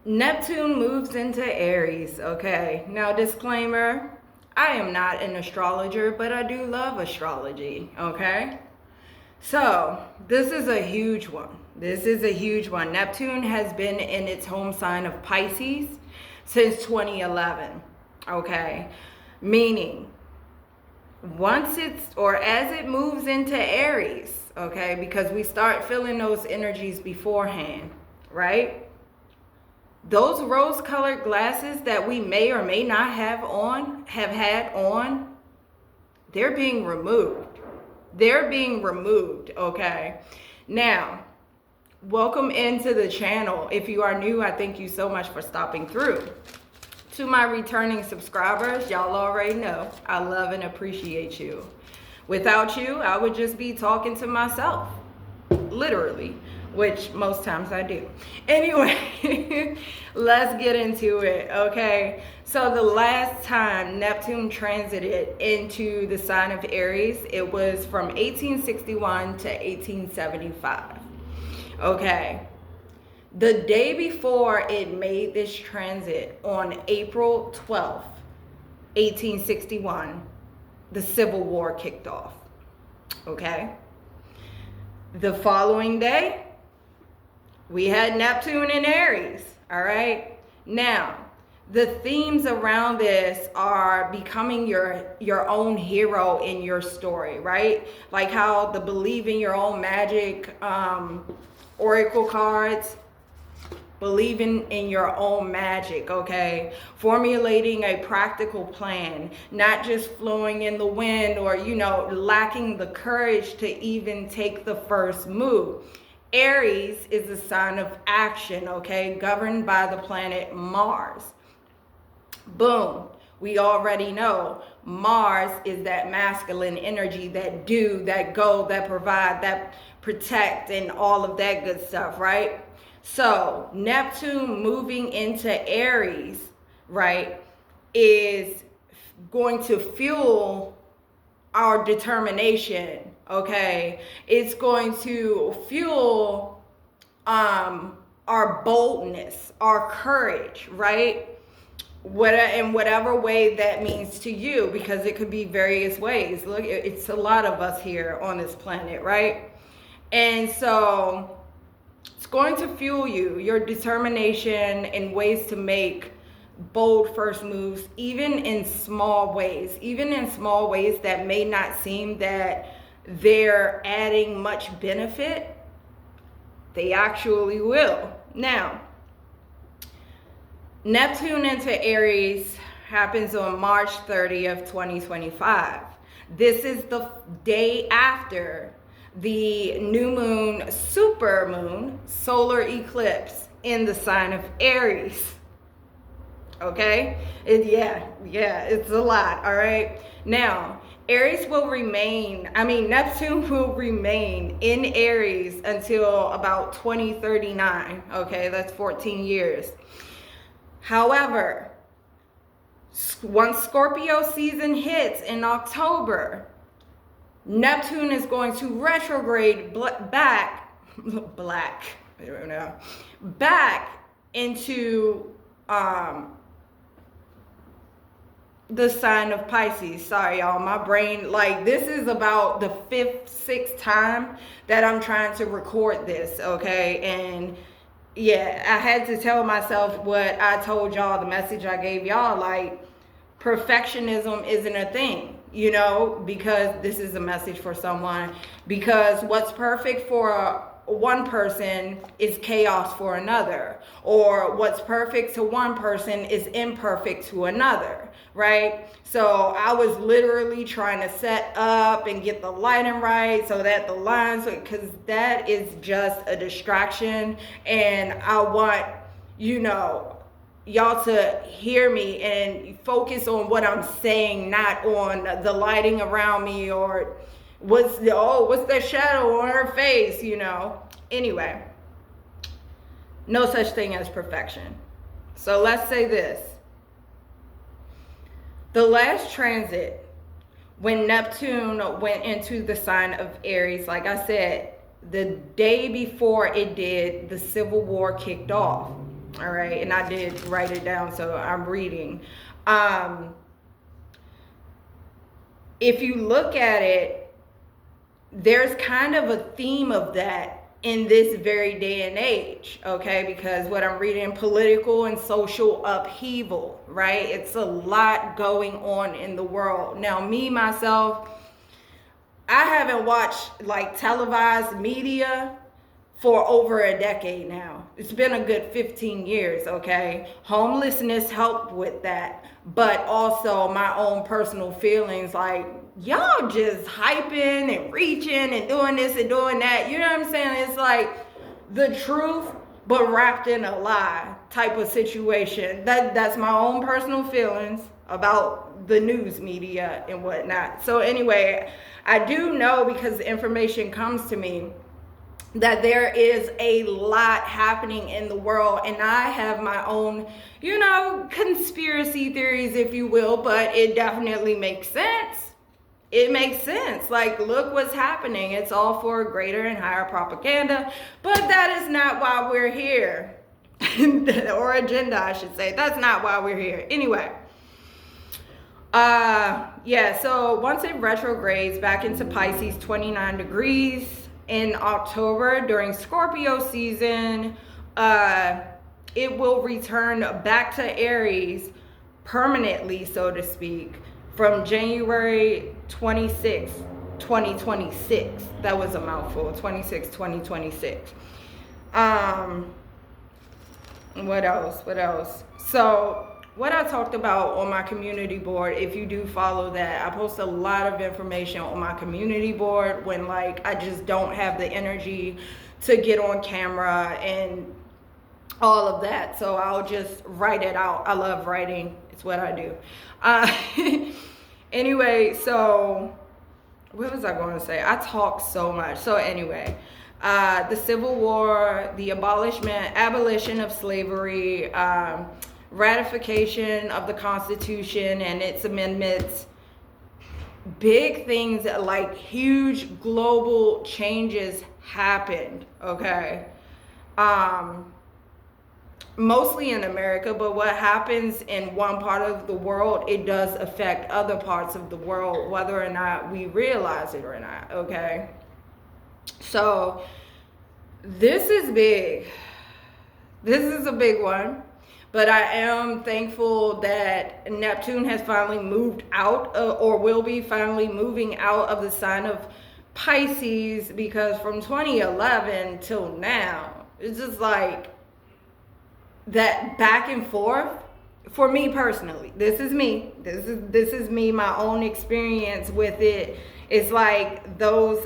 Neptune moves into Aries, okay? Now, disclaimer, I am not an astrologer, but I do love astrology, okay? So, this is a huge one. This is a huge one. Neptune has been in its home sign of Pisces since 2011, okay? Meaning, once it's, or as it moves into Aries, okay, because we start feeling those energies beforehand, right? Those rose-colored glasses that we may or may not have had on, they're being removed. They're being removed, okay? Now, welcome into the channel. If you are new, I thank you so much for stopping through. To my returning subscribers, y'all already know I love and appreciate you. Without you, I would just be talking to myself, literally, which most times I do. Anyway, let's get into it, okay? So the last time Neptune transited into the sign of Aries, it was from 1861 to 1875, okay? The day before it made this transit, on April 12th, 1861, the Civil War kicked off, okay? The following day, we had Neptune in Aries, all right? Now, the themes around this are becoming your own hero in your story, right? Like how the believe in your own magic oracle cards, believing in your own magic, okay? Formulating a practical plan, not just flowing in the wind or, you know, lacking the courage to even take the first move. Aries is a sign of action, okay? Governed by the planet Mars. Boom. We already know Mars is that masculine energy, that do, that go, that provide, that protect, and all of that good stuff, right? So Neptune moving into Aries, right, is going to fuel our determination, okay? It's going to fuel our boldness, our courage, right? In whatever way that means to you, because it could be various ways. Look, it's a lot of us here on this planet, right? And so it's going to fuel you, your determination, and ways to make bold first moves, even in small ways that may not seem that they're adding much benefit. They actually will. Now, Neptune into Aries happens on March 30th, 2025. This is the day after the new moon, super moon, solar eclipse in the sign of Aries. Okay? It's a lot, all right? Now, Neptune will remain in Aries until about 2039. Okay, that's 14 years. However, once Scorpio season hits in October, Neptune is going to retrograde back into the sign of Pisces. Sorry, y'all, my brain, like, this is about the 5th, 6th time that I'm trying to record this, okay? And yeah, I had to tell myself what I told y'all, the message I gave y'all, like, perfectionism isn't a thing, you know, because this is a message for someone, because what's perfect for one person is chaos for another, or what's perfect to one person is imperfect to another, right? So I was literally trying to set up and get the lighting right so that the lines, because that is just a distraction, and I want, you know, y'all to hear me and focus on what I'm saying, not on the lighting around me or what's that shadow on her face, you know? Anyway, no such thing as perfection. So let's say this. The last transit, when Neptune went into the sign of Aries, like I said, the day before it did, the Civil War kicked off. All right, and I did write it down, so I'm reading. If you look at it, there's kind of a theme of that in this very day and age, okay? Because what I'm reading, political and social upheaval, right? It's a lot going on in the world. Now, me, myself, I haven't watched like televised media for over a decade now. It's been a good 15 years, okay? Homelessness helped with that, but also my own personal feelings, like, y'all just hyping and reaching and doing this and doing that. You know what I'm saying? It's like the truth, but wrapped in a lie type of situation. That's my own personal feelings about the news media and whatnot. So anyway, I do know, because the information comes to me, that there is a lot happening in the world, and I have my own, you know, conspiracy theories, if you will, but it definitely makes sense. It makes sense. Like, look what's happening. It's all for greater and higher propaganda, but that is not why we're here. Or agenda, I should say. That's not why we're here. Anyway. Yeah, so once it retrogrades back into Pisces, 29 degrees in October during Scorpio season, it will return back to Aries permanently, so to speak, from January 26, 2026. That was a mouthful. 26, 2026. What else? So what I talked about on my community board, if you do follow that, I post a lot of information on my community board when, like, I just don't have the energy to get on camera and all of that. So I'll just write it out. I love writing. It's what I do. Anyway, so what was I going to say? I talk so much. So anyway, the Civil War, the abolition of slavery, ratification of the Constitution and its amendments, big things like huge global changes happened, okay? Mostly in America, but what happens in one part of the world, it does affect other parts of the world, whether or not we realize it or not, okay? So this is big. This is a big one. But I am thankful that Neptune has finally moved out, or will be finally moving out of the sign of Pisces, because from 2011 till now, it's just like that back and forth. For me personally, this is me. This is me, my own experience with it. It's like those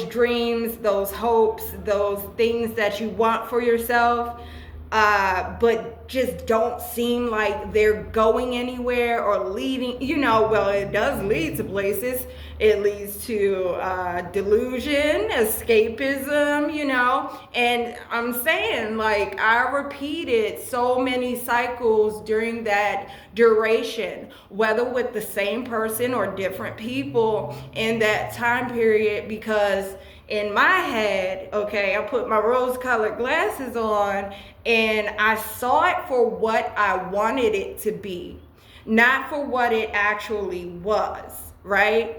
dreams, those hopes, those things that you want for yourself, but just don't seem like they're going anywhere or leading, you know, well, it does lead to places. It leads to delusion, escapism, you know, and I'm saying, like, I repeated so many cycles during that duration, whether with the same person or different people in that time period, because in my head, okay, I put my rose-colored glasses on and I saw it for what I wanted it to be, not for what it actually was, right?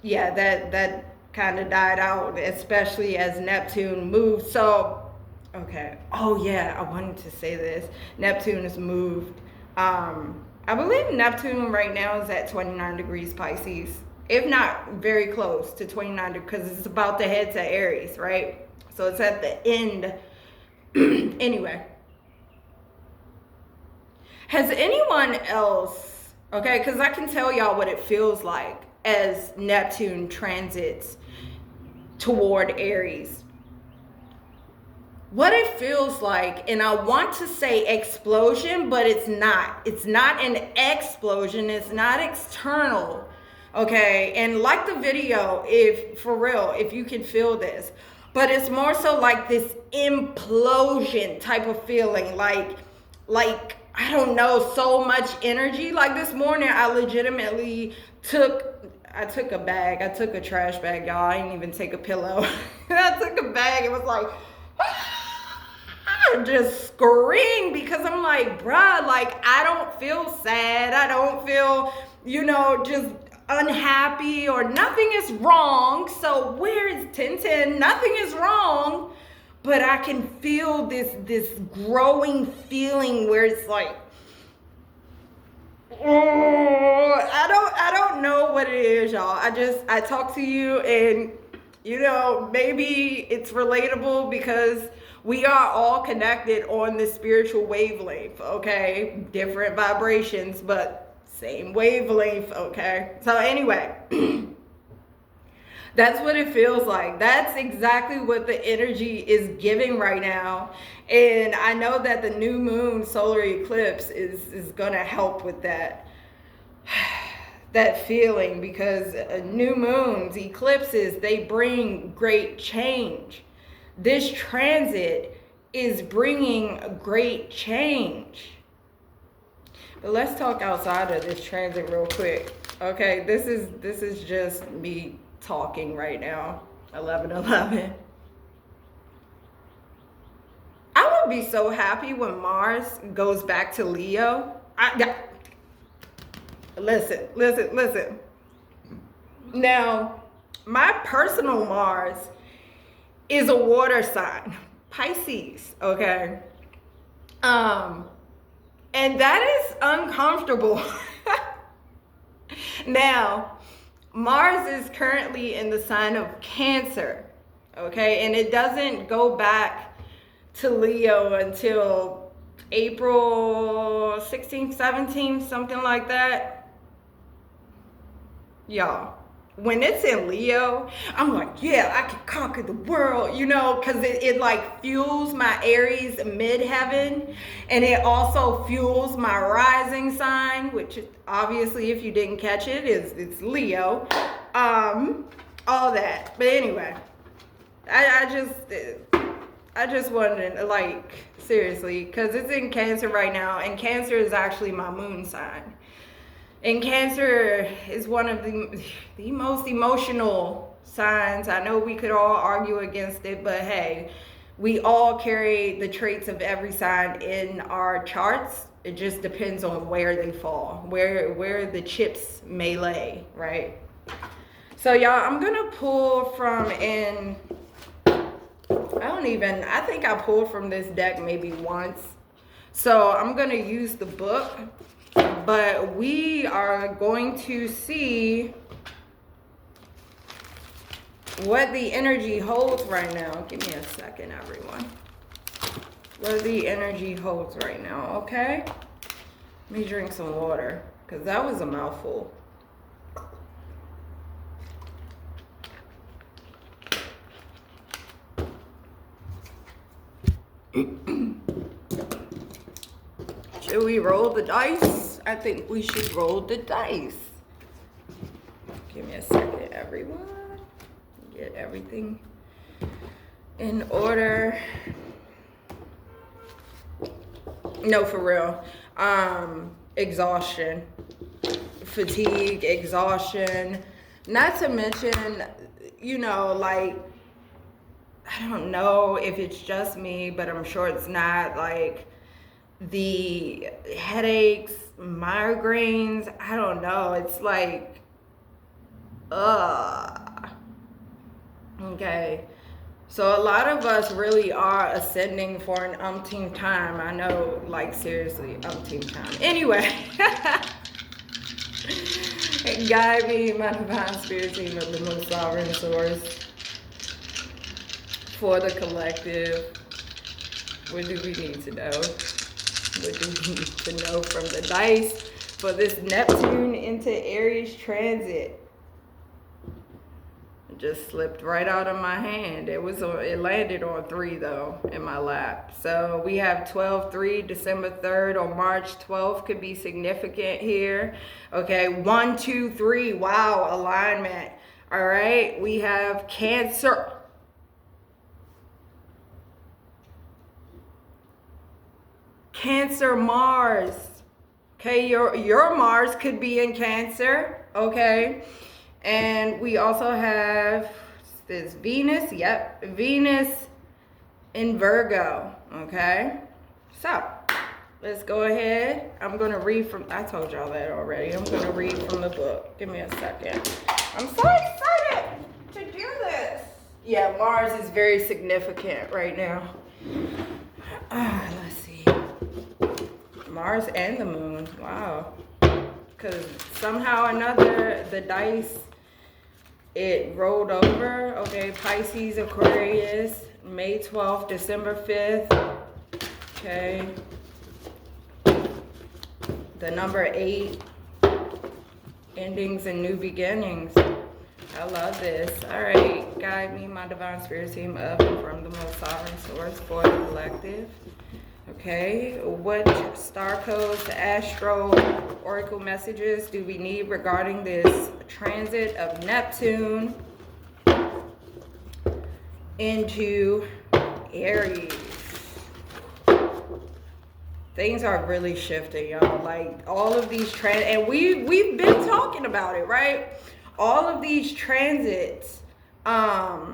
Yeah, that kind of died out, especially as Neptune moved. So, okay. Oh yeah, I wanted to say this. Neptune has moved. I believe Neptune right now is at 29 degrees Pisces. If not very close to 29, because it's about to head to Aries, right? So it's at the end. Anyway, has anyone else, okay, because I can tell y'all what it feels like as Neptune transits toward Aries. What it feels like, and I want to say explosion, but it's not. It's not an explosion. It's not external. Okay, and like the video, if for real, if you can feel this, but it's more so like this implosion type of feeling, like I don't know, so much energy. Like this morning, I legitimately took a bag, I took a trash bag, y'all. I didn't even take a pillow. I took a bag. It was like, just scream because I'm like, bruh, like, I don't feel sad. I don't feel, you know, just unhappy or nothing is wrong. So where is 1010? Nothing is wrong. But I can feel this growing feeling where it's like, oh, I don't know what it is, y'all. I talk to you and, you know, maybe it's relatable because we are all connected on the spiritual wavelength, okay? Different vibrations, but same wavelength, okay? So anyway, that's what it feels like. That's exactly what the energy is giving right now. And I know that the new moon solar eclipse is gonna help with that. That feeling, because new moons, eclipses, they bring great change. This transit is bringing great change. But let's talk outside of this transit real quick. Okay, this is just me talking right now. 11:11. I would be so happy when Mars goes back to Leo. Listen. Now, my personal Mars is a water sign, Pisces, okay? And that is uncomfortable. Now, Mars is currently in the sign of Cancer, okay? And it doesn't go back to Leo until April 16th, 17th, something like that. Y'all, when it's in Leo, I'm like, yeah, I can conquer the world, you know, because it like fuels my Aries midheaven, and it also fuels my rising sign, which obviously, if you didn't catch it, it's Leo. All that. But anyway, I just wanted to, like, seriously, because it's in Cancer right now, and Cancer is actually my moon sign. And Cancer is one of the most emotional signs. I know we could all argue against it, but hey, we all carry the traits of every sign in our charts. It just depends on where they fall, where the chips may lay, right? So y'all, I'm gonna pull from I think I pulled from this deck maybe once. So I'm gonna use the book. But we are going to see what the energy holds right now. Give me a second, everyone. What the energy holds right now, okay? Let me drink some water, because that was a mouthful. Should we roll the dice? I think we should roll the dice. Give me a second, everyone. Get everything in order. No, for real. Exhaustion. Fatigue, exhaustion. Not to mention, you know, like, I don't know if it's just me, but I'm sure it's not, like, the headaches, migraines, I don't know. It's like, okay. So a lot of us really are ascending for an umpteenth time. I know, like, seriously, umpteenth time. Anyway, guide me, my divine spirit team of the most sovereign source, for the collective. What do we need to know? What do we need to know from the dice for this Neptune into Aries transit? It just slipped right out of my hand. It landed on 3 though in my lap. So we have 12/3, December 3rd, or March 12th could be significant here. Okay, 1, 2, 3. Wow, alignment. All right, we have Cancer. Cancer Mars. Okay, your Mars could be in Cancer. Okay, and we also have this Venus. Yep, Venus in Virgo, okay? So, let's go ahead. I'm going to read from, I told y'all that already. I'm going to read from the book. Give me a second. I'm so excited to do this. Yeah, Mars is very significant right now. Let's see. Mars and the moon. Wow. Because somehow or another, the dice, it rolled over. Okay, Pisces, Aquarius, May 12th, December 5th. Okay. The number 8, endings and new beginnings. I love this. All right, guide me, my divine spirit team, of and from the most sovereign source for the collective. Okay, what star codes, astro, oracle messages do we need regarding this transit of Neptune into Aries? Things are really shifting, y'all. Like all of these and we've been talking about it, right? All of these transits that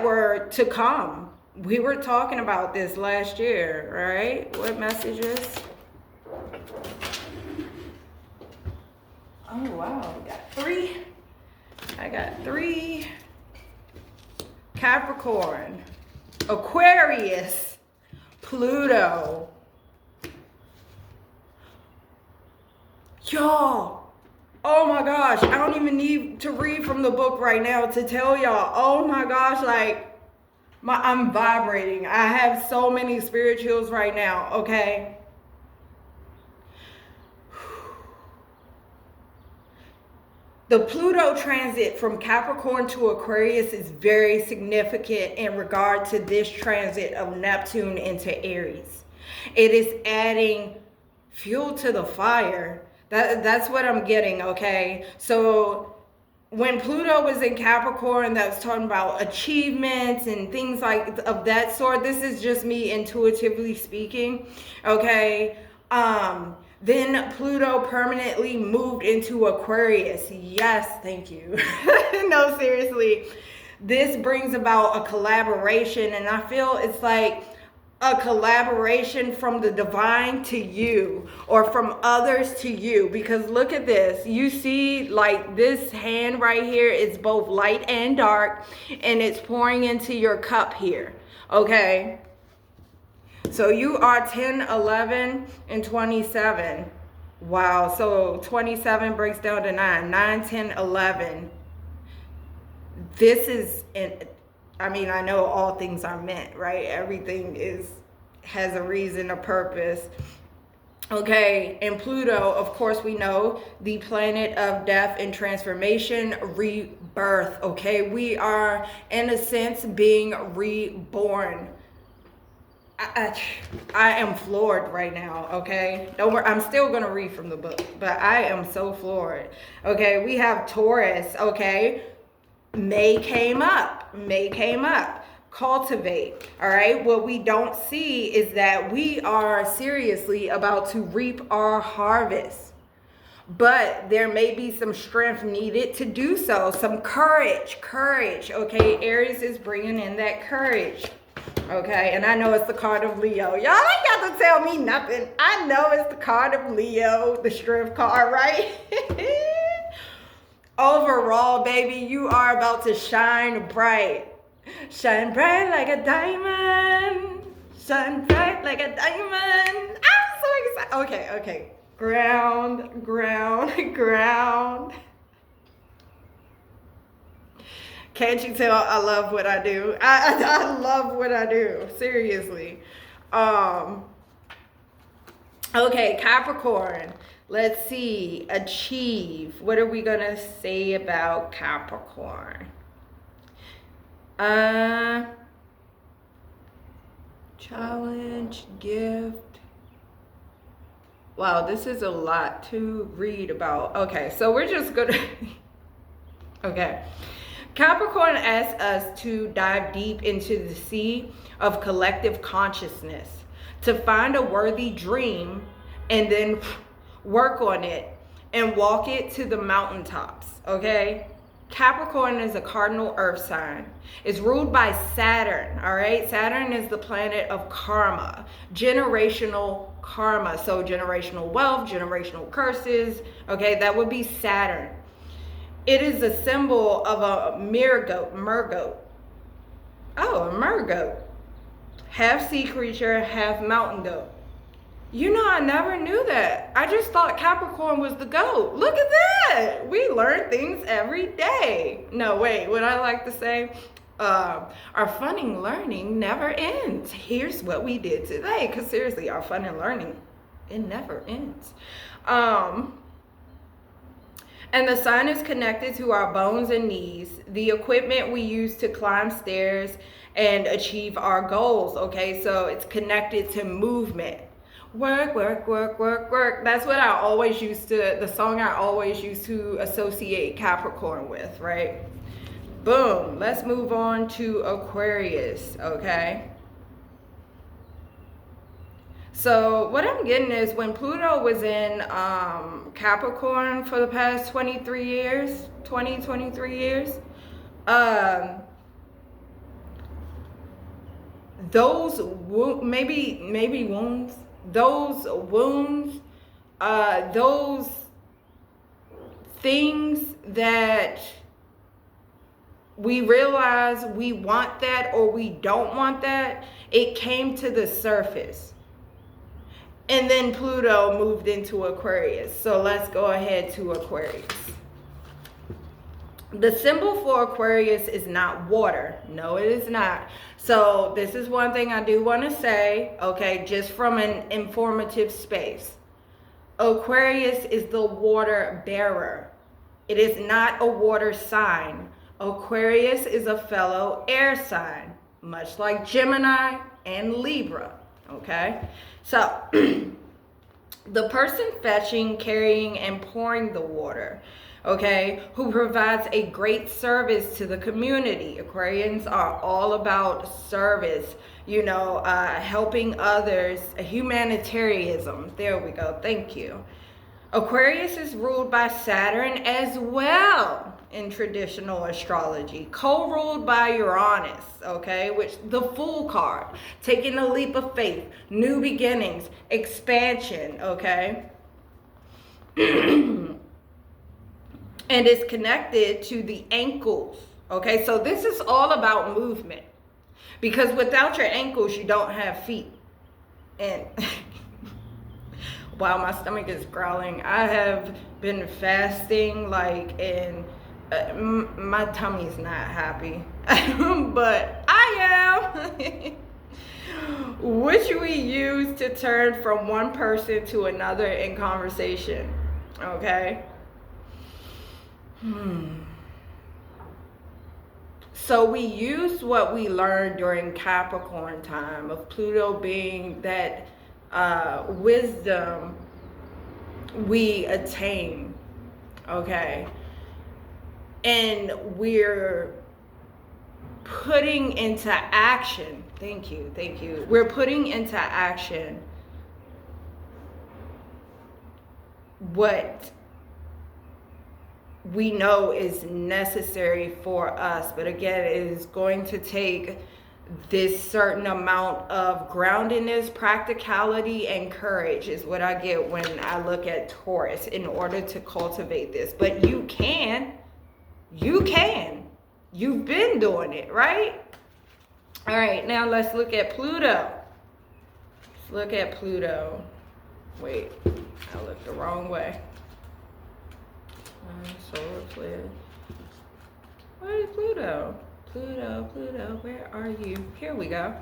were to come. We were talking about this last year, right? What messages? Oh wow, we got 3. I got 3. Capricorn, Aquarius, Pluto. Y'all, oh my gosh, I don't even need to read from the book right now to tell y'all. Oh my gosh, like I'm vibrating. I have so many spirit chills right now, okay? The Pluto transit from Capricorn to Aquarius is very significant in regard to this transit of Neptune into Aries. It is adding fuel to the fire. That's what I'm getting, okay? So when Pluto was in Capricorn, that was talking about achievements and things like of that sort. This is just me intuitively speaking, okay? Then Pluto permanently moved into Aquarius. Yes, thank you. No, seriously. This brings about a collaboration, and I feel it's like a collaboration from the divine to you, or from others to you, because look at this. You see, like, this hand right here is both light and dark, and it's pouring into your cup here, okay? So you are 10, 11, and 27. Wow, so 27 breaks down to 9. 9, 10, 11. This is, I mean, I know all things are meant, right? Everything has a reason, a purpose. Okay, and Pluto, of course, we know the planet of death and transformation, rebirth. Okay, we are, in a sense, being reborn. I am floored right now, okay? Don't worry, I'm still going to read from the book, but I am so floored. Okay, we have Taurus, okay? May came up. Cultivate, all right? What we don't see is that we are seriously about to reap our harvest. But there may be some strength needed to do so. Some courage, okay? Aries is bringing in that courage. Okay, and I know it's the card of Leo. Y'all ain't got to tell me nothing. I know it's the card of Leo, the strength card, right? Overall, baby, you are about to shine bright. Shine bright like a diamond. Shine bright like a diamond. I'm so excited. Okay. Ground. Can't you tell I love what I do? I love what I do. Seriously. Okay, Capricorn. Let's see. Achieve. What are we going to say about Capricorn? Challenge, gift. Wow, this is a lot to read about. Okay, so we're just going to... Okay. Capricorn asks us to dive deep into the sea of collective consciousness, to find a worthy dream and then work on it and walk it to the mountaintops, okay? Capricorn is a cardinal earth sign. It's ruled by Saturn, all right? Saturn is the planet of karma, generational karma. So generational wealth, generational curses, okay? That would be Saturn. It is a symbol of a mergoat. Oh, a mergoat. Half sea creature, half mountain goat. You know, I never knew that. I just thought Capricorn was the goat. Look at that. We learn things every day. No, wait, what I like to say, our fun and learning never ends. Here's what we did today. Because seriously, our fun and learning, it never ends. And the sign is connected to our bones and knees, the equipment we use to climb stairs and achieve our goals, okay? So it's connected to movement. Work, work, work, work, work. That's what I always used to, the song I always used to associate Capricorn with, right? Boom. Let's move on to Aquarius, okay? So what I'm getting is when Pluto was in Capricorn for the past 23 years, those maybe wounds, those things that we realize we want that or we don't want that, it came to the surface. And then Pluto moved into Aquarius. So let's go ahead to Aquarius. The symbol for Aquarius is not water. No, it is not. So this is one thing I do want to say, okay, just from an informative space. Aquarius is the water bearer. It is not a water sign. Aquarius is a fellow air sign, much like Gemini and Libra, okay? So the person fetching, carrying, and pouring the water, okay, who provides a great service to the community. Aquarians are all about service, you know, helping others, humanitarianism. There we go. Thank you. Aquarius is ruled by Saturn as well in traditional astrology, co-ruled by Uranus, okay, which the Fool card, taking a leap of faith, new beginnings, expansion, okay. And it's connected to the ankles, okay? So this is all about movement, because without your ankles, you don't have feet. And wow, my stomach is growling. I have been fasting, like, and my tummy's not happy, but I am. Which we use to turn from one person to another in conversation, okay? So we use what we learned during Capricorn time of Pluto being that wisdom we attain, okay? And we're putting into action, thank you. We're putting into action what we know is necessary for us. But again, it is going to take this certain amount of groundedness, practicality, and courage is what I get when I look at Taurus in order to cultivate this. But you can. You've been doing it, right? All right, now let's look at Pluto. Let's look at Pluto. Wait, I looked the wrong way. Solar flare. Where is Pluto? Pluto, where are you? Here we go.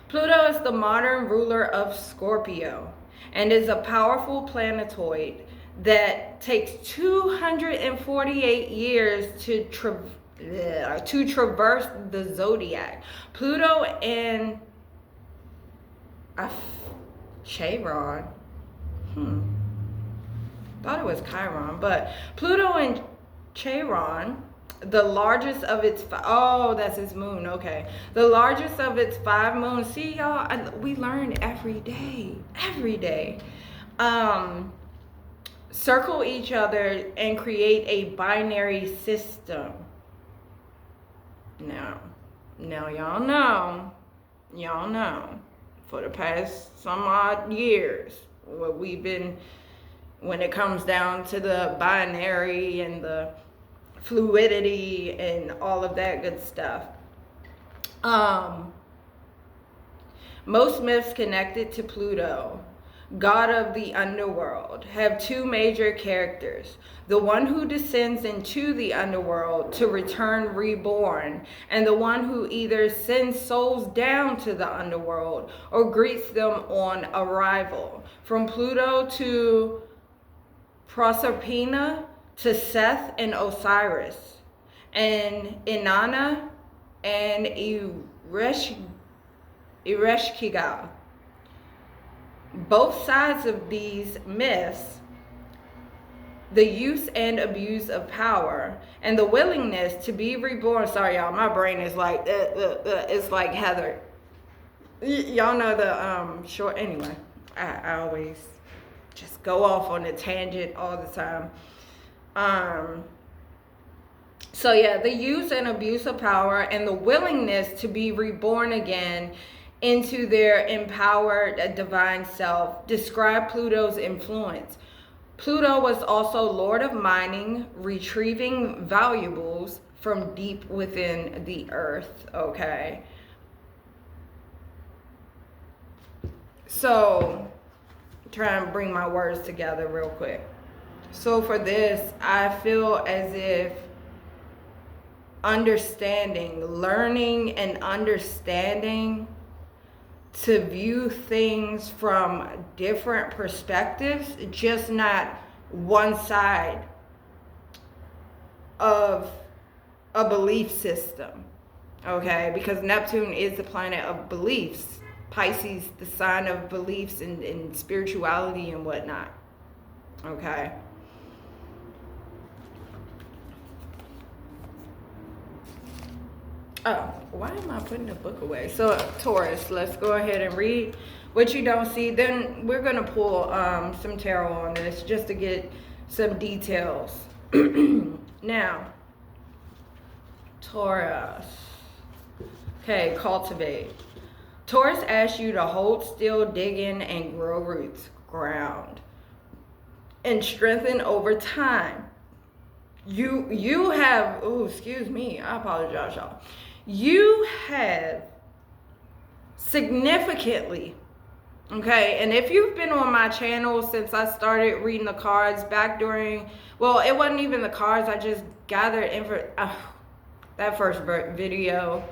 Pluto is the modern ruler of Scorpio and is a powerful planetoid that takes 248 years to traverse the zodiac. Pluto and Chiron. Thought it was Chiron, but Pluto and Chiron, the largest of its that's its moon, okay. The largest of its 5 moons. See, y'all, we learn every day. circle each other and create a binary system. Now y'all know, for the past some odd years, what we've been, when it comes down to the binary and the fluidity and all of that good stuff. Most myths connected to Pluto, god of the underworld, have two major characters: the one who descends into the underworld to return reborn, and the one who either sends souls down to the underworld or greets them on arrival. From Pluto to Proserpina to Seth and Osiris, and Inanna and Ereshkigal. Both sides of these myths, the use and abuse of power, and the willingness to be reborn. Sorry, y'all, my brain is like, it's like Heather. Y'all know the short, anyway, I always just go off on a tangent all the time. So yeah, the use and abuse of power and the willingness to be reborn again into their empowered divine self describe Pluto's influence. Pluto was also lord of mining, retrieving valuables from deep within the earth, okay? So, try and bring my words together real quick. So for this, I feel as if learning and understanding to view things from different perspectives, just not one side of a belief system, okay? Because Neptune is the planet of beliefs. Pisces, the sign of beliefs in spirituality and whatnot, okay? Oh, why am I putting the book away? So, Taurus, let's go ahead and read what you don't see. Then we're going to pull some tarot on this just to get some details. Now, Taurus. Okay, cultivate. Taurus asks you to hold still, dig in, and grow roots, ground, and strengthen over time. You have, oh, excuse me, I apologize, y'all. You have significantly, okay, and if you've been on my channel since I started reading the cards back during, well, it wasn't even the cards, I just gathered info, that first video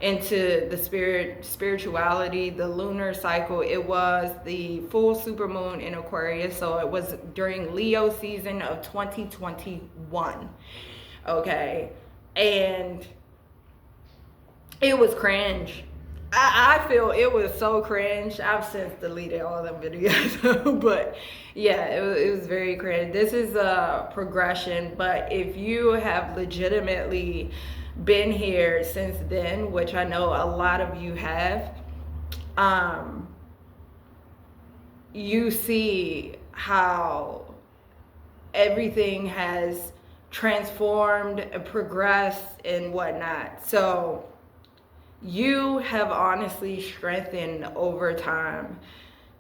into the spirituality, the lunar cycle. It was the full supermoon in Aquarius, so it was during Leo season of 2021, okay, and it was cringe. I feel it was so cringe. I've since deleted all them videos, but yeah, it was very cringe. This is a progression, but if you have legitimately been here since then, which I know a lot of you have, you see how everything has transformed, progressed, and whatnot. So you have honestly strengthened over time.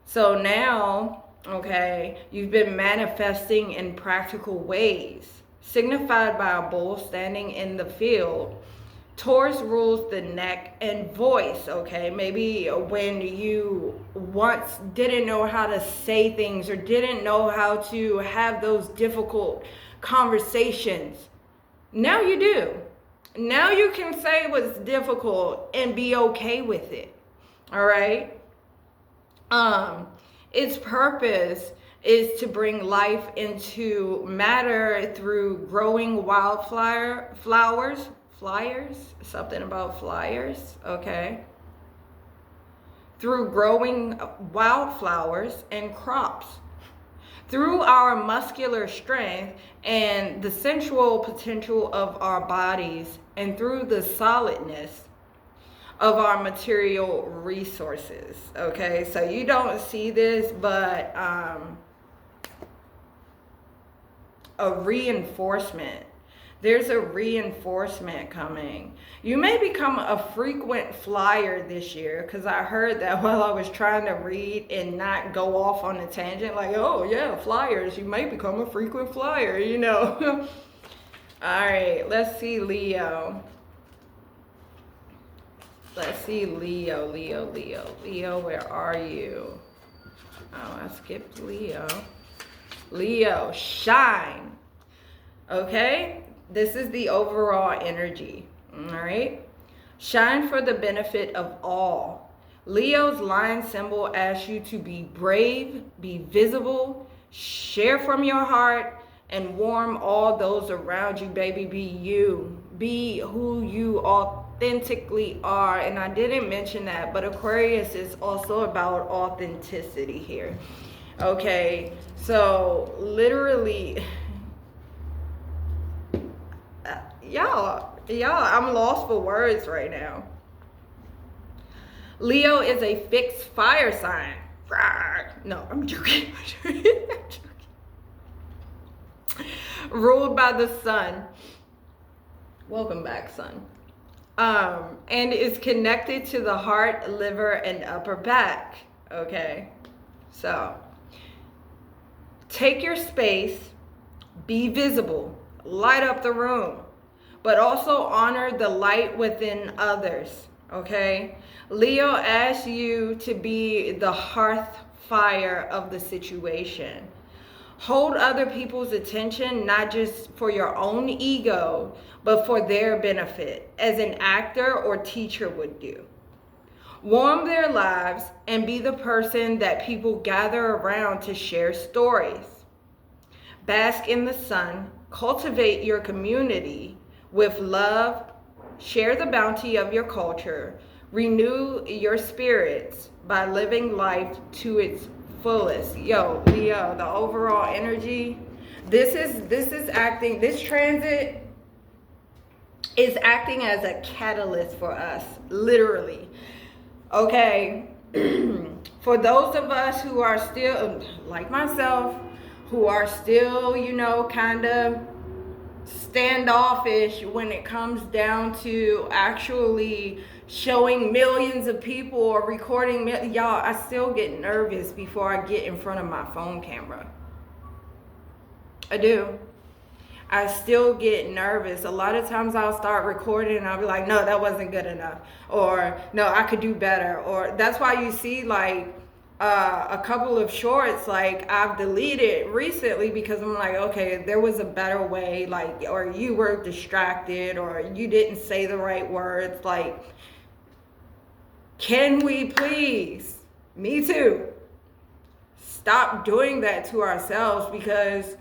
So now, okay, you've been manifesting in practical ways, signified by a bull standing in the field. Taurus rules the neck and voice, okay? Maybe when you once didn't know how to say things or didn't know how to have those difficult conversations, now you do. Now you can say what's difficult and be okay with it, all right? Its purpose is to bring life into matter through growing flyers, something about flyers, okay? Through growing wildflowers and crops. Through our muscular strength and the sensual potential of our bodies, and through the solidness of our material resources, okay? So you don't see this, but a reinforcement. There's a reinforcement coming. You may become a frequent flyer this year, because I heard that while I was trying to read and not go off on a tangent, like, oh yeah, flyers, you may become a frequent flyer, you know. All right, let's see Leo. Let's see Leo, Leo, where are you? Oh, I skipped Leo. Leo, shine. Okay, this is the overall energy. All right, shine for the benefit of all. Leo's lion symbol asks you to be brave, be visible, share from your heart, and warm all those around you, baby. Be you. Be who you authentically are. And I didn't mention that, but Aquarius is also about authenticity here. Okay, so literally, y'all, I'm lost for words right now. Leo is a fixed fire sign. No, I'm joking. Ruled by the sun. Welcome back, sun. And is connected to the heart, liver, and upper back. Okay, so take your space, be visible, light up the room, but also honor the light within others. Okay, Leo asks you to be the hearth fire of the situation. Hold other people's attention, not just for your own ego, but for their benefit, as an actor or teacher would do. Warm their lives and be the person that people gather around to share stories. Bask in the sun, cultivate your community with love, share the bounty of your culture, renew your spirits by living life to its fullest. Yo, Leo, the overall energy, this transit is acting as a catalyst for us, literally. Okay, for those of us who are still, like myself, who are still, you know, kind of standoffish when it comes down to actually showing millions of people or recording, y'all, I still get nervous before I get in front of my phone camera. I do. I still get nervous. A lot of times I'll start recording and I'll be like, no, that wasn't good enough. Or no, I could do better. Or that's why you see like a couple of shorts like I've deleted recently, because I'm like, okay, there was a better way, like, or you were distracted, or you didn't say the right words. Like, can we please, me too, stop doing that to ourselves? Because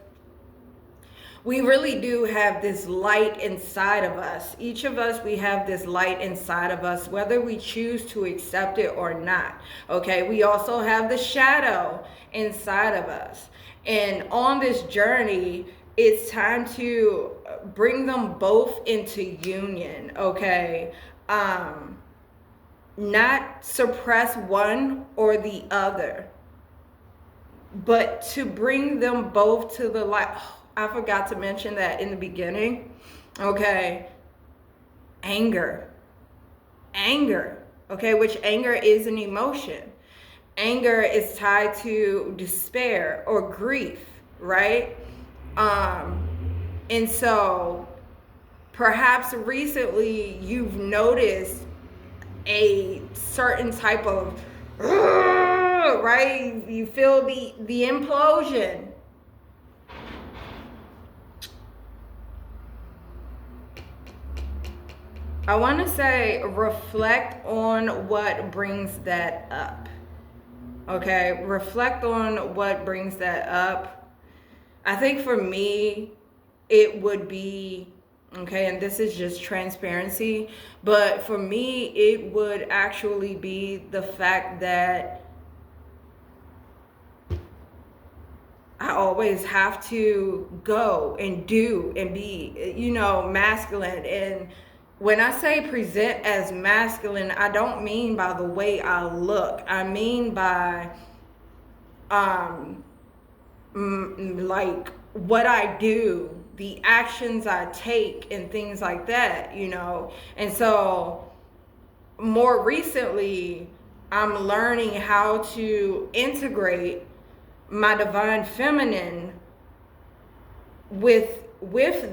we really do have this light inside of us. Each of us, we have this light inside of us, whether we choose to accept it or not. Okay, we also have the shadow inside of us. And on this journey, it's time to bring them both into union, okay? Not suppress one or the other, but to bring them both to the light. I forgot to mention that in the beginning. Okay. Anger, okay, which anger is an emotion. Anger is tied to despair or grief, right? And so perhaps recently you've noticed a certain type of, right? You feel the implosion. I want to say reflect on what brings that up. Okay, reflect on what brings that up. I think for me, it would be, okay, and this is just transparency, but for me, it would actually be the fact that I always have to go and do and be, you know, masculine. And when I say present as masculine, I don't mean by the way I look. I mean by like what I do, the actions I take, and things like that, you know. And so more recently, I'm learning how to integrate my divine feminine with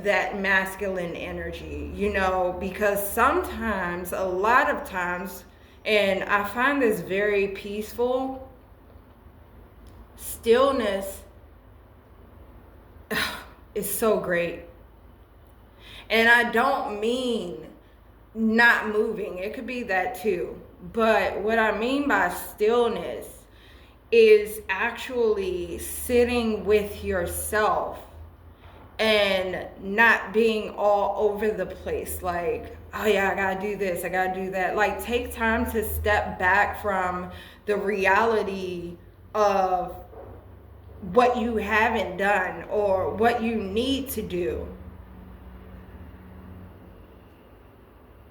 that masculine energy, you know, because sometimes, a lot of times, and I find this very peaceful, stillness is so great. And I don't mean not moving, it could be that too, but what I mean by stillness is actually sitting with yourself and not being all over the place, like, oh yeah, I gotta do this, I gotta do that. Like, take time to step back from the reality of what you haven't done or what you need to do.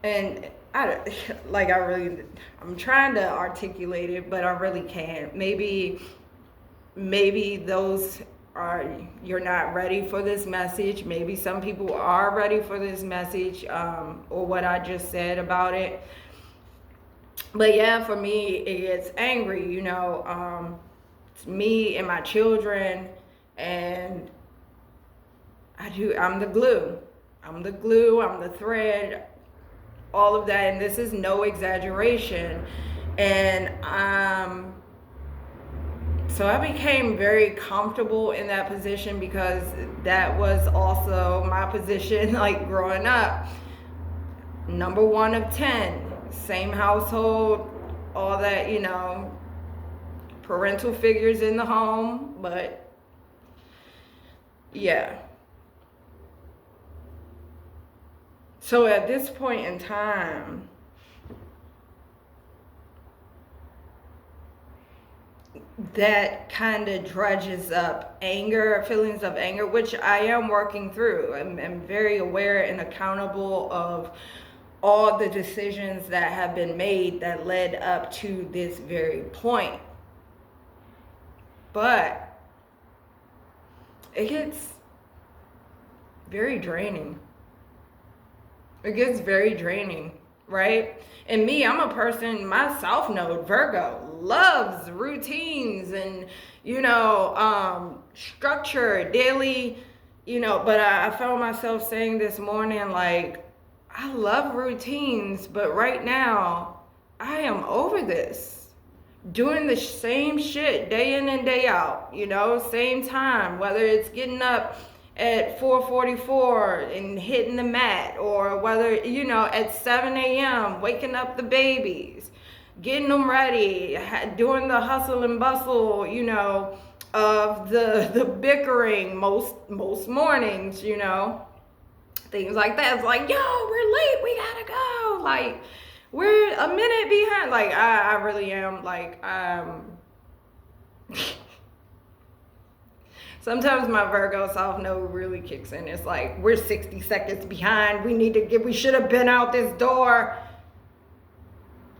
And I'm trying to articulate it, but I really can't. Maybe those are, you're not ready for this message. Maybe some people are ready for this message, or what I just said about it. But yeah, for me, it gets angry, you know. It's me and my children, and I'm the glue. I'm the thread, all of that, and this is no exaggeration. And so I became very comfortable in that position, because that was also my position, like, growing up. Number 1 of 10, same household, all that, you know, parental figures in the home. But yeah. So at this point in time, that kind of drudges up anger, feelings of anger, which I am working through. I'm very aware and accountable of all the decisions that have been made that led up to this very point. But it gets very draining. It gets very draining, right? And me, I'm a person, my South Node, Virgo, loves routines and, you know, structure, daily, you know. But I found myself saying this morning, like, I love routines, but right now, I am over this. Doing the same shit day in and day out, you know, same time, whether it's getting up at 4:44 and hitting the mat, or whether, you know, at 7 a.m. waking up the babies, getting them ready, doing the hustle and bustle, you know, of the bickering most mornings, you know, things like that. It's like, yo, we're late, we gotta go, like, we're a minute behind. Like, I really am, like, sometimes my Virgo South Node really kicks in. It's like, we're 60 seconds behind. We should have been out this door.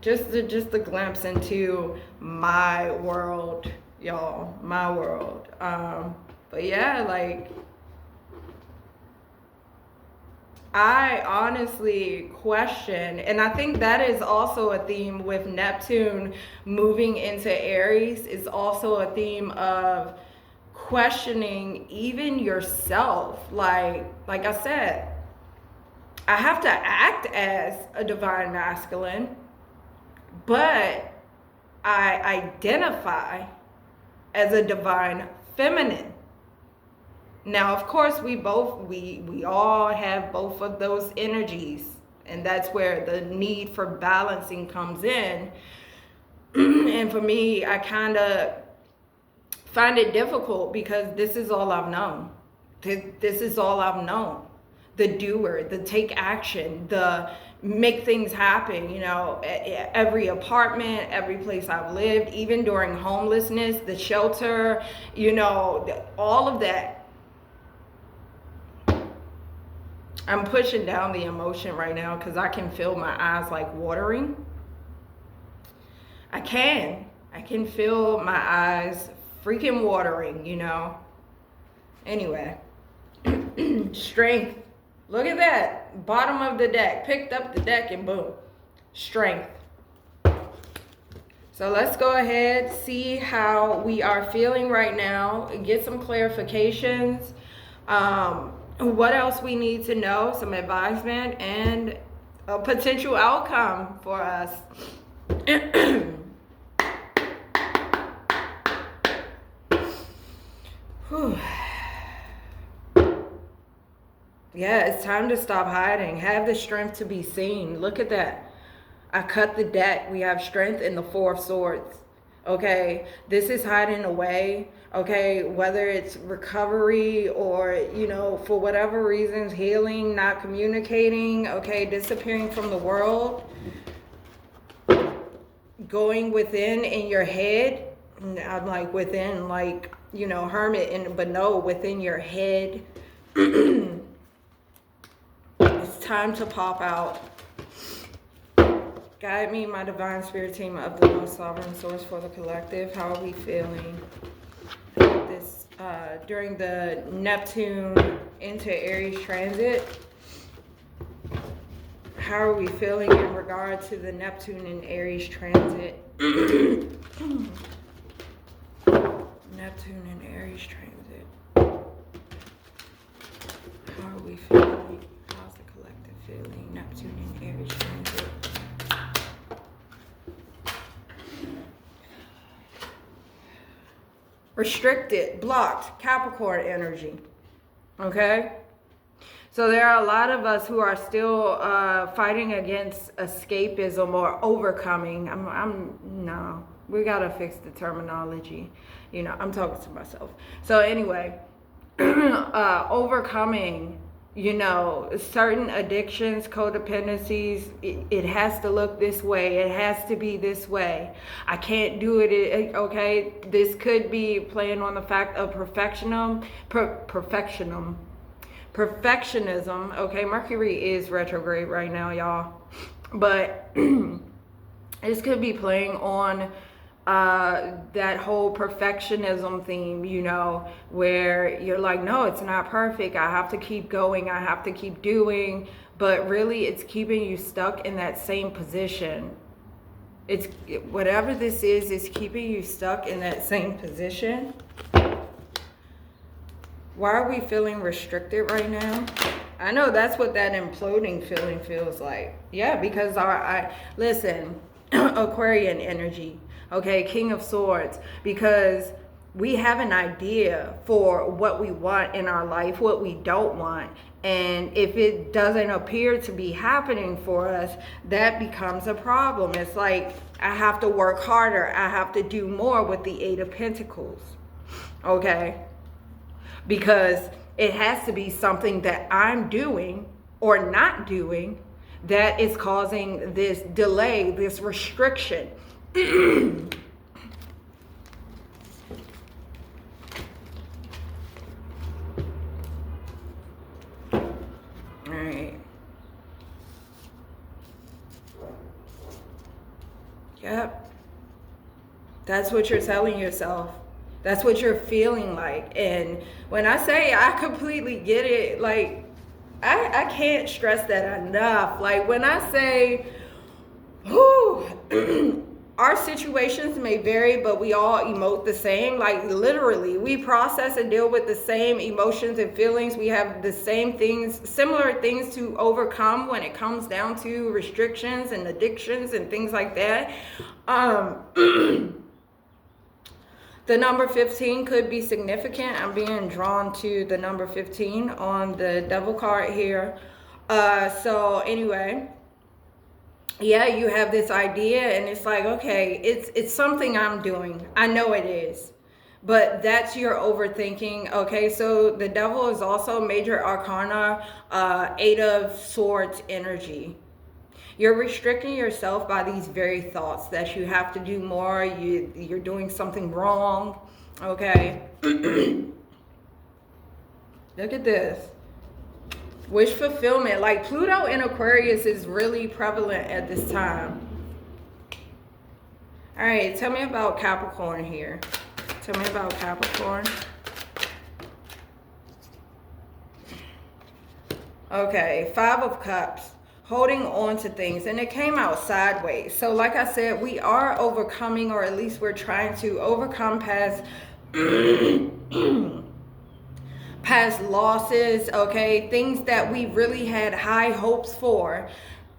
Just a glimpse into my world, y'all, my world. But yeah, like, I honestly question, and I think that is also a theme with Neptune moving into Aries, is also a theme of questioning even yourself. Like I said, I have to act as a divine masculine, but I identify as a divine feminine. Now, of course, we all have both of those energies, and that's where the need for balancing comes in. And for me, I kind of find it difficult, because this is all I've known. This is all I've known. The doer, the take action, the make things happen, you know. Every apartment, every place I've lived, even during homelessness, the shelter, you know, all of that. I'm pushing down the emotion right now, because I can feel my eyes like watering. I can feel my eyes freaking watering, you know. Anyway. Strength. Look at that. Bottom of the deck. Picked up the deck and boom. Strength. So let's go ahead, see how we are feeling right now, get some clarifications, what else we need to know, some advisement, and a potential outcome for us. Yeah, it's time to stop hiding. Have the strength to be seen. Look at that. I cut the deck. We have strength in the Four of Swords. Okay, this is hiding away. Okay, whether it's recovery or, you know, for whatever reasons, healing, not communicating, okay, disappearing from the world, going within in your head. I'm like within, like, you know, hermit, but no, within your head. It's time to pop out. Guide me, my divine spirit team of the most sovereign source for the collective. How are we feeling this during the Neptune into Aries transit? How are we feeling in regard to the Neptune and Aries transit? Neptune and Aries transit. How are we feeling? How's the collective feeling? Neptune and Aries transit. Restricted, blocked, Capricorn energy. Okay? So there are a lot of us who are still fighting against escapism or overcoming. No, we gotta fix the terminology. You know, I'm talking to myself. So anyway, overcoming, you know, certain addictions, codependencies, it has to look this way. It has to be this way. I can't do it. Okay, this could be playing on the fact of perfectionism. Okay, Mercury is retrograde right now, y'all. But this could be playing on that whole perfectionism theme, you know, where you're like, no, it's not perfect. I have to keep going. I have to keep doing. But really, it's keeping you stuck in that same position. It's whatever this is keeping you stuck in that same position. Why are we feeling restricted right now? I know that's what that imploding feeling feels like. Yeah, because listen, Aquarian energy. Okay, King of Swords, because we have an idea for what we want in our life, what we don't want. And if it doesn't appear to be happening for us, that becomes a problem. It's like, I have to work harder. I have to do more with the Eight of Pentacles. Okay? Because it has to be something that I'm doing or not doing that is causing this delay, this restriction. All right. Yep. That's what you're telling yourself. That's what you're feeling like. And when I say I completely get it, like, I can't stress that enough. Like, when I say, whew, our situations may vary, but we all emote the same. Like, literally, we process and deal with the same emotions and feelings. We have the same things, similar things to overcome when it comes down to restrictions and addictions and things like that. The number 15 could be significant. I'm being drawn to the number 15 on the Devil card here. So anyway, yeah, you have this idea and it's like, okay, it's something I'm doing. I know it is. But that's your overthinking. Okay, so the Devil is also major arcana, Eight of Swords energy. You're restricting yourself by these very thoughts that you have to do more, you're doing something wrong, okay? Look at this. Wish fulfillment. Like, Pluto in Aquarius is really prevalent at this time. All right, tell me about Capricorn here. Tell me about Capricorn. Okay, Five of Cups, holding on to things, and it came out sideways. So like I said, we are overcoming, or at least we're trying to overcome past past losses, okay, things that we really had high hopes for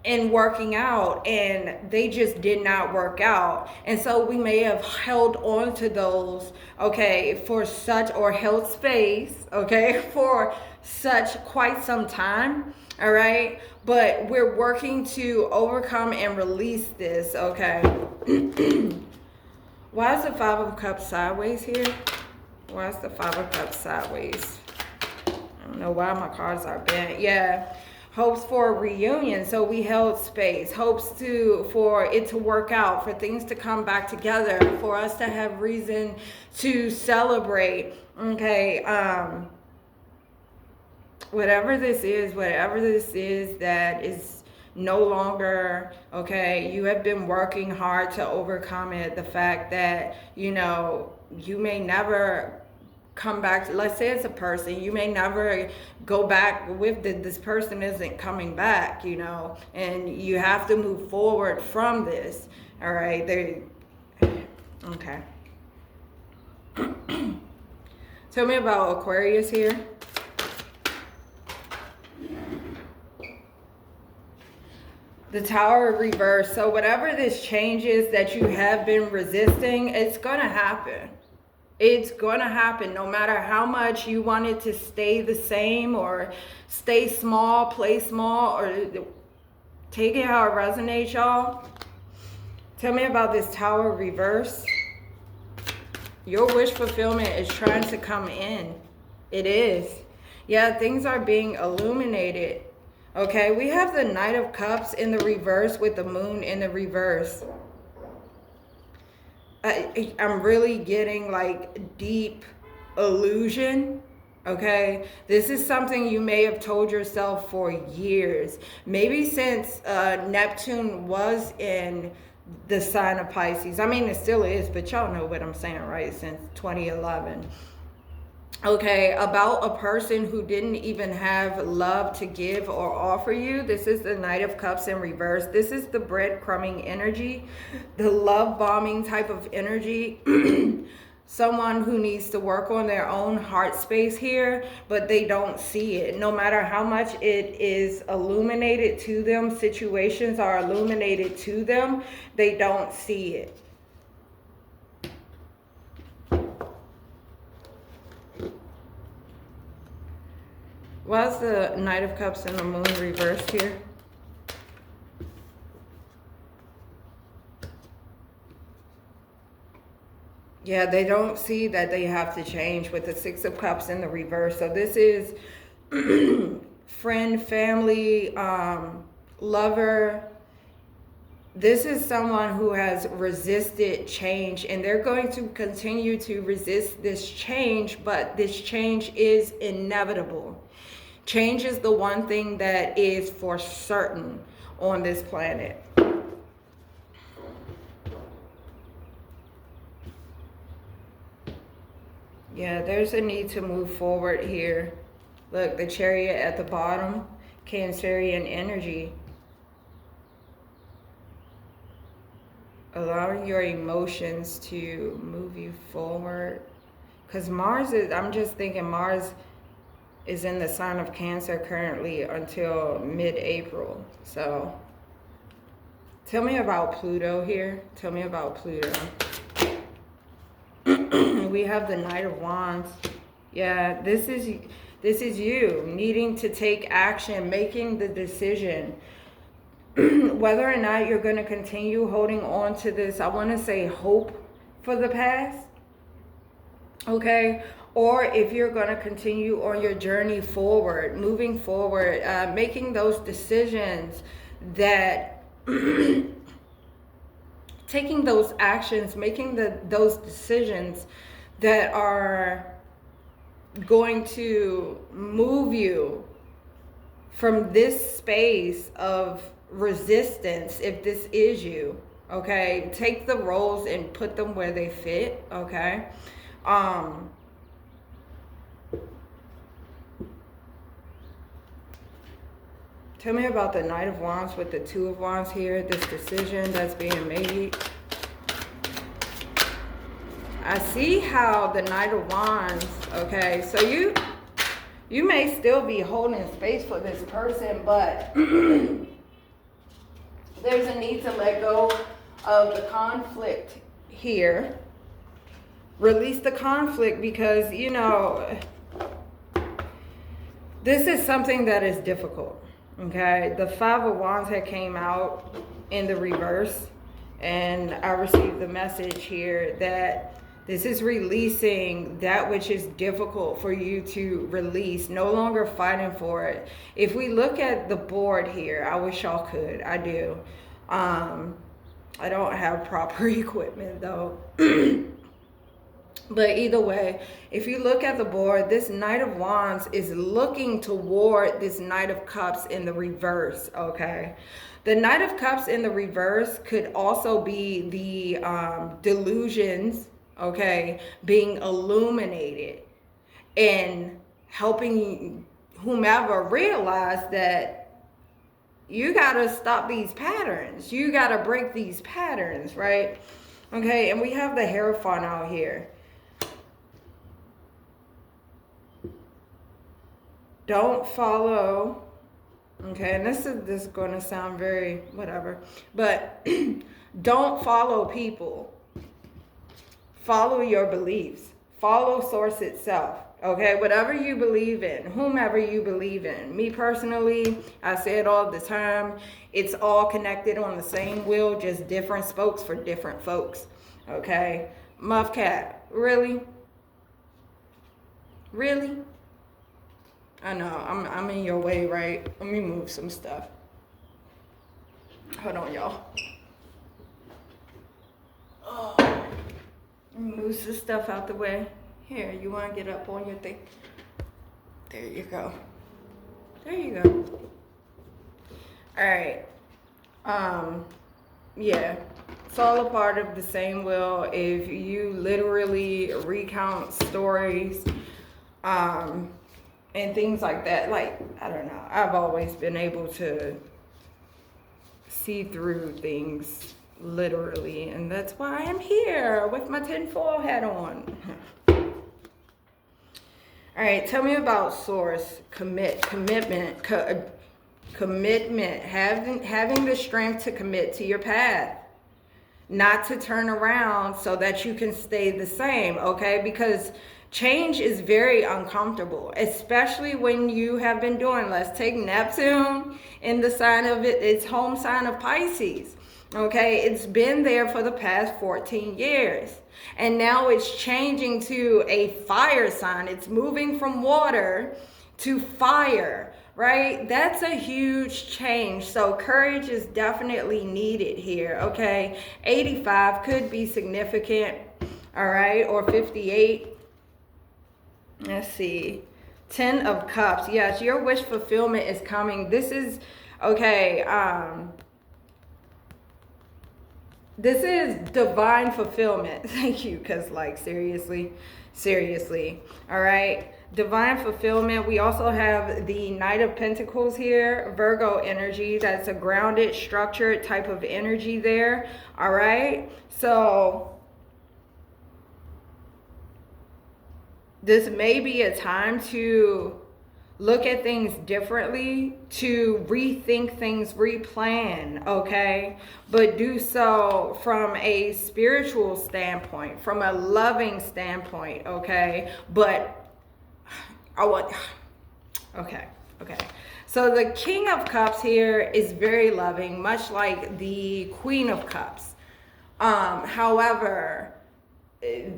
in working out, and they just did not work out. And so we may have held on to those, okay, for such, or held space, okay, for such quite some time. All right, but we're working to overcome and release this. Okay. Why is the Five of Cups sideways here? Why is the Five of Cups sideways? I don't know why my cards are bent. Yeah, hopes for a reunion. So we held space, hopes for it to work out, for things to come back together, for us to have reason to celebrate. Okay, whatever this is that is no longer, okay, you have been working hard to overcome it. The fact that, you know, you may never come back to, let's say it's a person, you may never go back with this person isn't coming back, you know, and you have to move forward from this. All right, okay. Tell me about Aquarius here. The Tower reverse. So whatever this change is that you have been resisting, it's gonna happen. It's gonna happen, no matter how much you want it to stay the same, or stay small, play small, or take it how it resonates, y'all. Tell me about this Tower reverse. Your wish fulfillment is trying to come in. It is. Yeah, things are being illuminated. Okay, we have the Knight of Cups in the reverse with the Moon in the reverse. I'm really getting like deep illusion. Okay, this is something you may have told yourself for years. Maybe since Neptune was in the sign of Pisces. I mean, it still is, but y'all know what I'm saying, right? Since 2011. Okay, about a person who didn't even have love to give or offer you. This is the Knight of Cups in reverse. This is the breadcrumbing energy, the love bombing type of energy. Someone who needs to work on their own heart space here, but they don't see it. No matter how much it is illuminated to them, situations are illuminated to them, they don't see it. Why's the Knight of Cups and the Moon reversed here? Yeah, they don't see that they have to change with the Six of Cups in the reverse. So this is friend, family, lover. This is someone who has resisted change, and they're going to continue to resist this change, but this change is inevitable. Change is the one thing that is for certain on this planet. Yeah, there's a need to move forward here. Look, the Chariot at the bottom, Cancerian energy. Allowing your emotions to move you forward. Because Mars is, I'm just thinking Mars is in the sign of Cancer currently until mid-April. So tell me about Pluto here. Tell me about Pluto. We have the Knight of Wands. Yeah, this is you needing to take action, making the decision. Whether or not you're going to continue holding on to this, I want to say hope for the past. Okay, or if you're going to continue on your journey forward, moving forward, making those decisions that taking those actions, making those decisions that are going to move you from this space of resistance, if this is you. Okay, take the roles and put them where they fit. Okay. Tell me about the Knight of Wands with the Two of Wands here. This decision that's being made. I see how the Knight of Wands, okay, so you may still be holding space for this person, but there's a need to let go of the conflict here. Release the conflict because, you know, this is something that is difficult, okay? The Five of Wands had came out in the reverse, and I received the message here that this is releasing that which is difficult for you to release, no longer fighting for it. If we look at the board here, I wish y'all could, I do. I don't have proper equipment though. But either way, if you look at the board, this Knight of Wands is looking toward this Knight of Cups in the reverse, okay? The Knight of Cups in the reverse could also be the delusions, okay, being illuminated and helping whomever realize that you got to stop these patterns. You got to break these patterns, right? Okay, and we have the Hierophant out here. Don't follow, okay, and this is going to sound very whatever, but don't follow people. Follow your beliefs. Follow source itself, okay? Whatever you believe in, whomever you believe in. Me personally, I say it all the time, it's all connected on the same wheel, just different spokes for different folks, okay? Muff Cat, really? Really? I know, I'm in your way, right? Let me move some stuff. Hold on, y'all. Oh, let me move some stuff out the way. Here, you want to get up on your thing? There you go. There you go. All right. Yeah, it's all a part of the same will. If you literally recount stories, and things like that, like, I don't know, I've always been able to see through things literally, and that's why I'm here with my tinfoil hat on. All right, tell me about source, commitment, having the strength to commit to your path, not to turn around so that you can stay the same, okay? Because change is very uncomfortable, especially when you have been doing, let's take Neptune in the sign of its home sign of Pisces. Okay, it's been there for the past 14 years. And now it's changing to a fire sign. It's moving from water to fire, right? That's a huge change. So courage is definitely needed here, okay? 85 could be significant, all right? Or 58. Let's see. 10 of Cups. Yes, your wish fulfillment is coming. This is, okay, this is divine fulfillment. Thank you, because, like, seriously, all right? Divine fulfillment. We also have the Knight of Pentacles here, Virgo energy. That's a grounded, structured type of energy there, all right? So this may be a time to look at things differently, to rethink things, replan, okay? But do so from a spiritual standpoint, from a loving standpoint, okay? But I want, okay. So the King of Cups here is very loving, much like the Queen of Cups. However,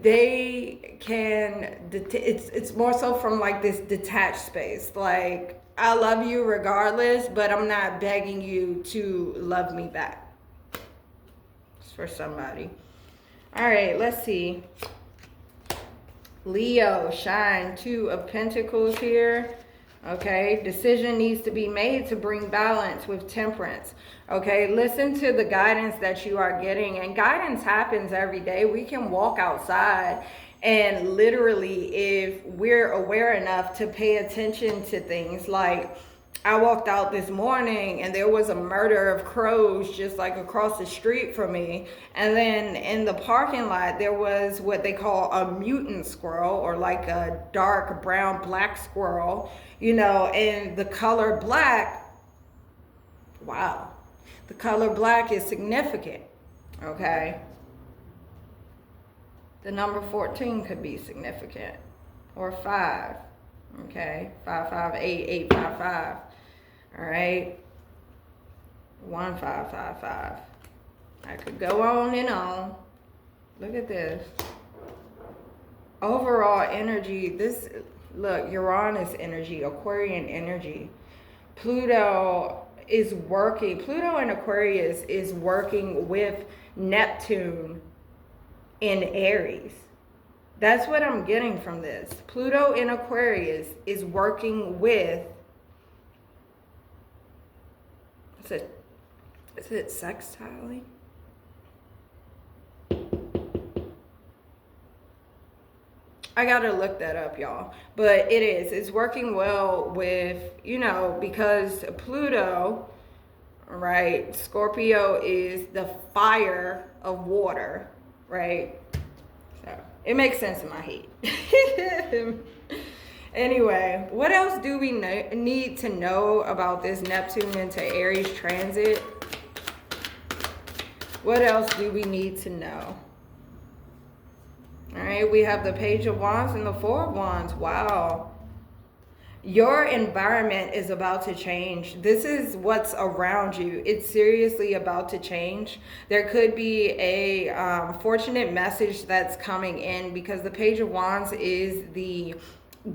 they can, it's more so from like this detached space. Like, I love you regardless, but I'm not begging you to love me back. It's for somebody. All right, let's see. Leo, shine, 2 of Pentacles here. Okay, decision needs to be made to bring balance with temperance. Okay, listen to the guidance that you are getting, and guidance happens every day. We can walk outside, and literally, if we're aware enough to pay attention to things, like I walked out this morning and there was a murder of crows just like across the street from me. And then in the parking lot, there was what they call a mutant squirrel, or like a dark brown black squirrel, you know, and the color black, wow, the color black is significant, okay? The number 14 could be significant, or 5, okay? 558, 855. All right, 1555. I could go on and on. Look at this. Overall energy, this, look, Uranus energy, Aquarian energy. Pluto is working, Pluto in Aquarius is working with Neptune in Aries. That's what I'm getting from this. Pluto in Aquarius is working with, is it sextiling? I gotta look that up, y'all. But it is. It's working well with, you know, because Pluto, right? Scorpio is the fire of water, right? So it makes sense in my head. Anyway, what else do we need to know about this Neptune into Aries transit? What else do we need to know? All right, we have the Page of Wands and the Four of Wands. Wow. Your environment is about to change. This is what's around you. It's seriously about to change. There could be a fortunate message that's coming in, because the Page of Wands is the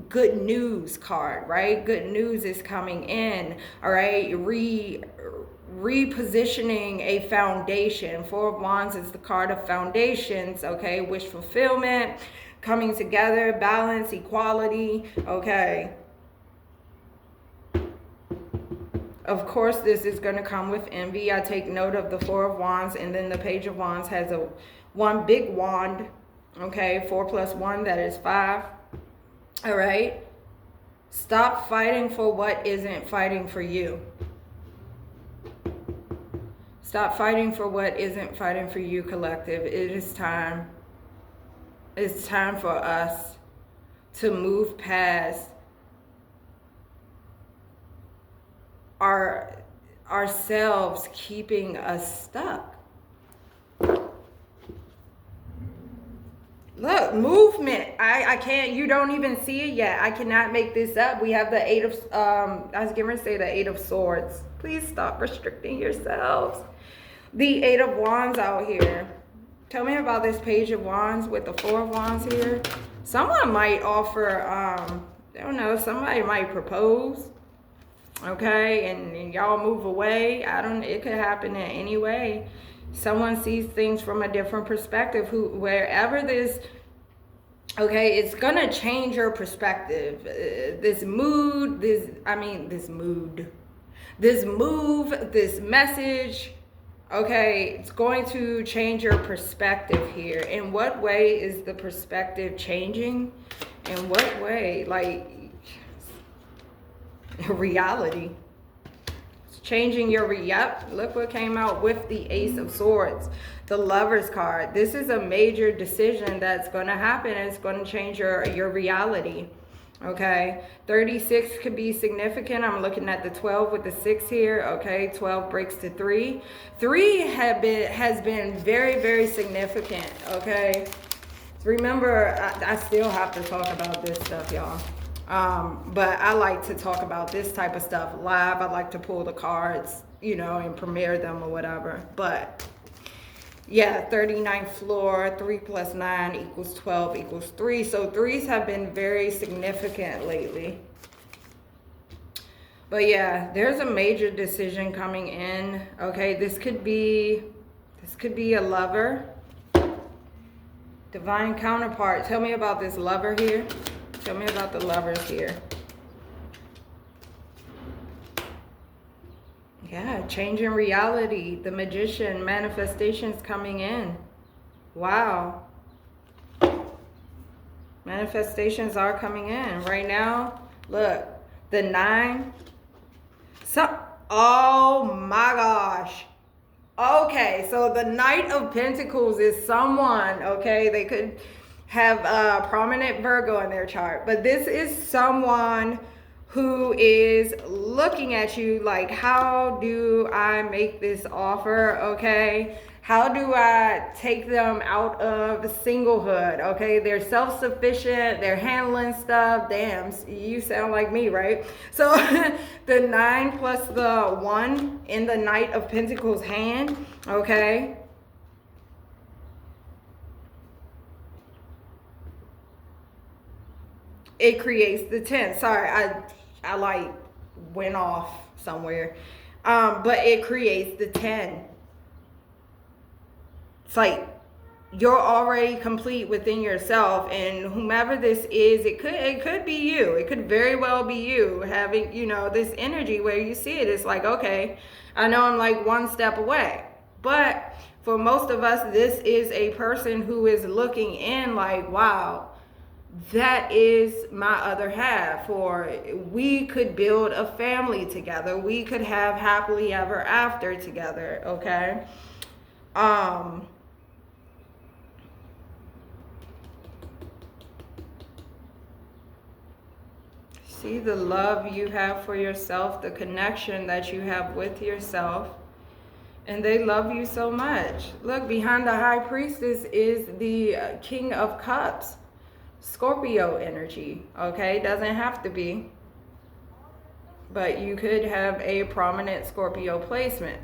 good news card, right? Good news is coming in, all right? Repositioning a foundation. Four of Wands is the card of foundations, okay? Wish fulfillment, coming together, balance, equality, okay? Of course, this is going to come with envy. I take note of the Four of Wands, and then the Page of Wands has one big wand, okay? 4 + 1, that is 5. All right, stop fighting for what isn't fighting for you. Stop fighting for what isn't fighting for you, collective. It is time. It's time for us to move past ourselves keeping us stuck. Look, movement. I can't, you don't even see it yet. I cannot make this up. We have the Eight of, I was going to say the Eight of Swords. Please stop restricting yourselves. The Eight of Wands out here. Tell me about this Page of Wands with the Four of Wands here. Someone might offer, I don't know, somebody might propose. Okay, and y'all move away. It could happen in any way. Someone sees things from a different perspective. Wherever this, okay, it's gonna change your perspective. This move, this message, okay, it's going to change your perspective here. In what way is the perspective changing? In what way? Like, reality. Changing your, yep, look what came out with the Ace of Swords, the Lover's card. This is a major decision that's going to happen. It's going to change your reality, okay? 36 could be significant. I'm looking at the 12 with the 6 here, okay? 12 breaks to 3. 3 has been very, very significant, okay? Remember, I still have to talk about this stuff, y'all. But I like to talk about this type of stuff live. I like to pull the cards, you know, and premiere them or whatever. But yeah, 39th floor, 3 + 9 = 12 = 3. So 3s have been very significant lately. But yeah, there's a major decision coming in. Okay, this could be a lover. Divine counterpart. Tell me about this lover here. Tell me about the lovers here. Yeah, changing reality. The Magician, manifestations coming in. Wow. Manifestations are coming in. Right now, look, the 9 Oh my gosh. Okay, so the Knight of Pentacles is someone, okay? They could have a prominent Virgo in their chart, but this is someone who is looking at you like, how do I make this offer, okay? How do I take them out of singlehood, okay? They're self-sufficient, they're handling stuff. Damn, you sound like me, right? So the 9 plus the 1 in the Knight of Pentacles hand, okay? It creates the 10. Sorry, I like went off somewhere. But it creates the 10. It's like you're already complete within yourself, and whomever this is, it could be you. It could very well be you having, you know, this energy where you see it. It's like, okay, I know I'm like one step away. But for most of us, this is a person who is looking in like, wow, that is my other half, or we could build a family together. We could have happily ever after together, okay? See the love you have for yourself, the connection that you have with yourself, and they love you so much. Look, behind the High Priestess is the King of Cups, Scorpio energy, okay? Doesn't have to be, but you could have a prominent Scorpio placement.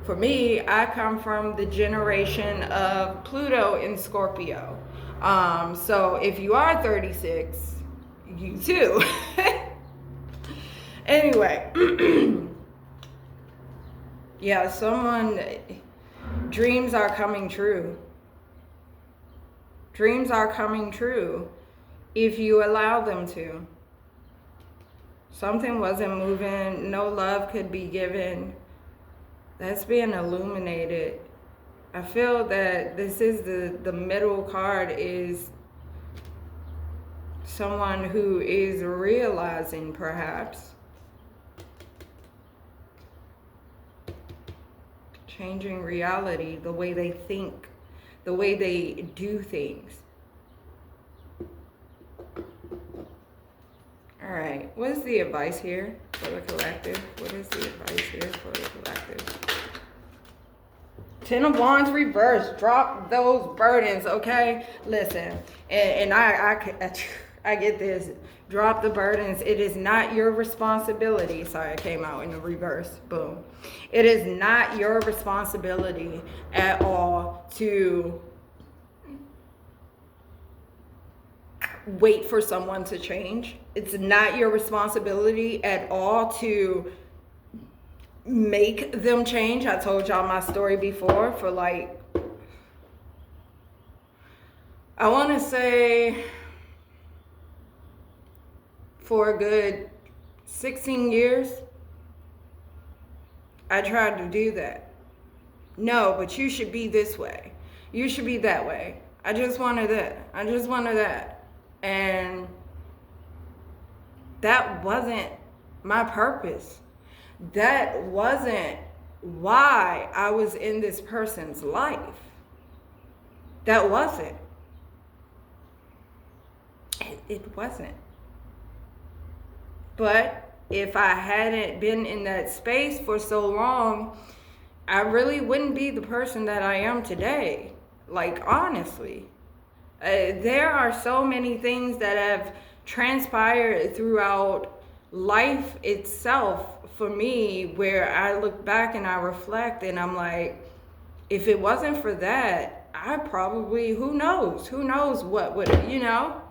For me, I come from the generation of Pluto in Scorpio. So if you are 36, you too. Anyway, yeah, dreams are coming true. Dreams are coming true if you allow them to. Something wasn't moving, no love could be given. That's being illuminated. I feel that this is the middle card is someone who is realizing perhaps, changing reality, the way they think, the way they do things. All right, what is the advice here for the collective? What is the advice here for the collective? 10 of Wands reverse. Drop those burdens, okay? Listen, and I get this. Drop the burdens. It is not your responsibility. Sorry, I came out in the reverse. Boom. It is not your responsibility at all to wait for someone to change. It's not your responsibility at all to make them change. I told y'all my story before for like, I want to say for a good 16 years, I tried to do that. No, but you should be this way. You should be that way. I just wanted that. I just wanted that. And that wasn't my purpose. That wasn't why I was in this person's life. That wasn't. It wasn't. But if I hadn't been in that space for so long, I really wouldn't be the person that I am today. Like, honestly. There are so many things that have transpired throughout life itself for me where I look back and I reflect and I'm like, if it wasn't for that, I probably, who knows what would, you know?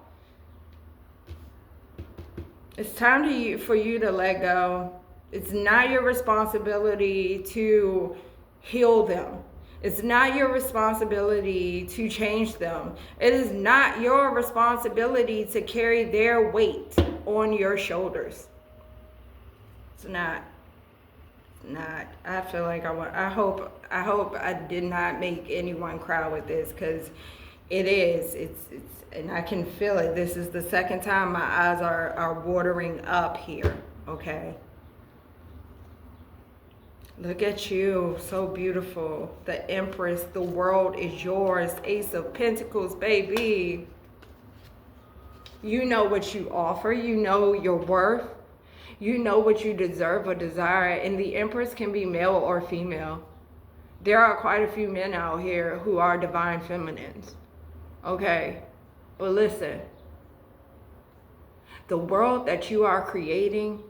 It's time for you to let go. It's not your responsibility to heal them. It's not your responsibility to change them. It is not your responsibility to carry their weight on your shoulders. It's not. I feel like I hope I did not make anyone cry with this, because it is. It's and I can feel it. This is the second time my eyes are watering up here. okay? Look at you, so beautiful. The Empress, the world is yours. Ace of Pentacles, baby. You know what you offer. You know your worth. You know what you deserve or desire. And the Empress can be male or female. There are quite a few men out here who are divine feminines. Okay? But listen. The world that you are creating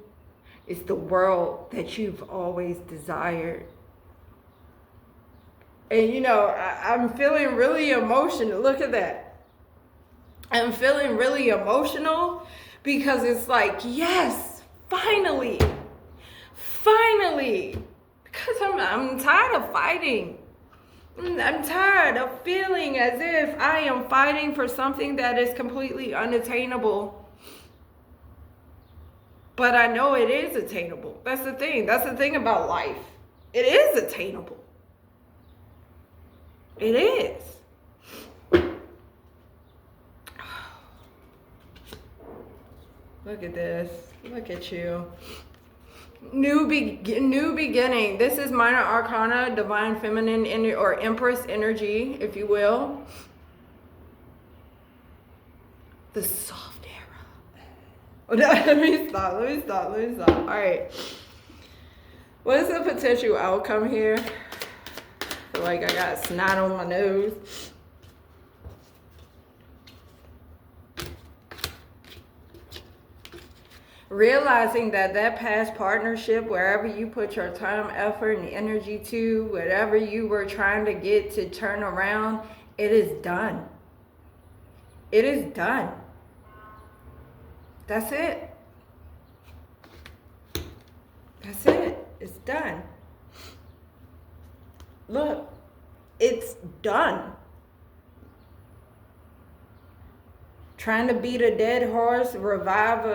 is the world that you've always desired. And you know, I'm feeling really emotional. Look at that. I'm feeling really emotional because it's like, yes, finally. Because I'm tired of fighting. I'm tired of feeling as if I am fighting for something that is completely unattainable. But I know it is attainable. That's the thing. That's the thing about life. It is attainable. It is. Look at this. Look at you. New beginning. This is Minor Arcana, Divine Feminine or Empress energy, if you will. The soft era. Let me stop. All right. What is the potential outcome here? I feel like I got snot on my nose. Realizing that past partnership, wherever you put your time, effort, and energy to, whatever you were trying to get to turn around, it is done. It is done. That's it. That's it. It's done. Look, it's done. Trying to beat a dead horse, revive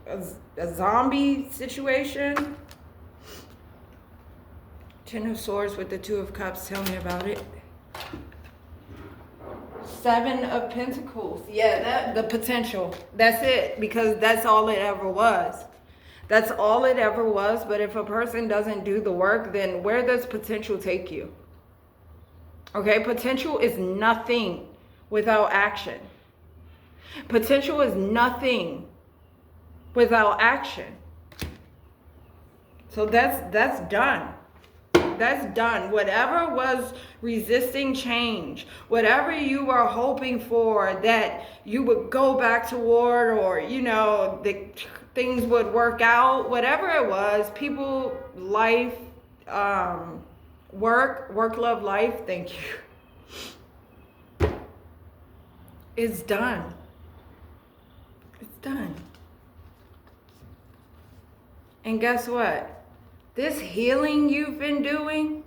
a zombie situation. Ten of Swords with the Two of Cups. Tell me about it. Seven of Pentacles. Yeah, the potential. That's it. Because that's all it ever was. That's all it ever was. But if a person doesn't do the work, then where does potential take you? Okay, potential is nothing without action. Potential is nothing without action. So that's done. That's done. Whatever was resisting change, whatever you were hoping for, that you would go back toward, or you know, the things would work out, whatever it was, people, life, work, love, life, thank you. It's done. It's done. And guess what? This healing you've been doing,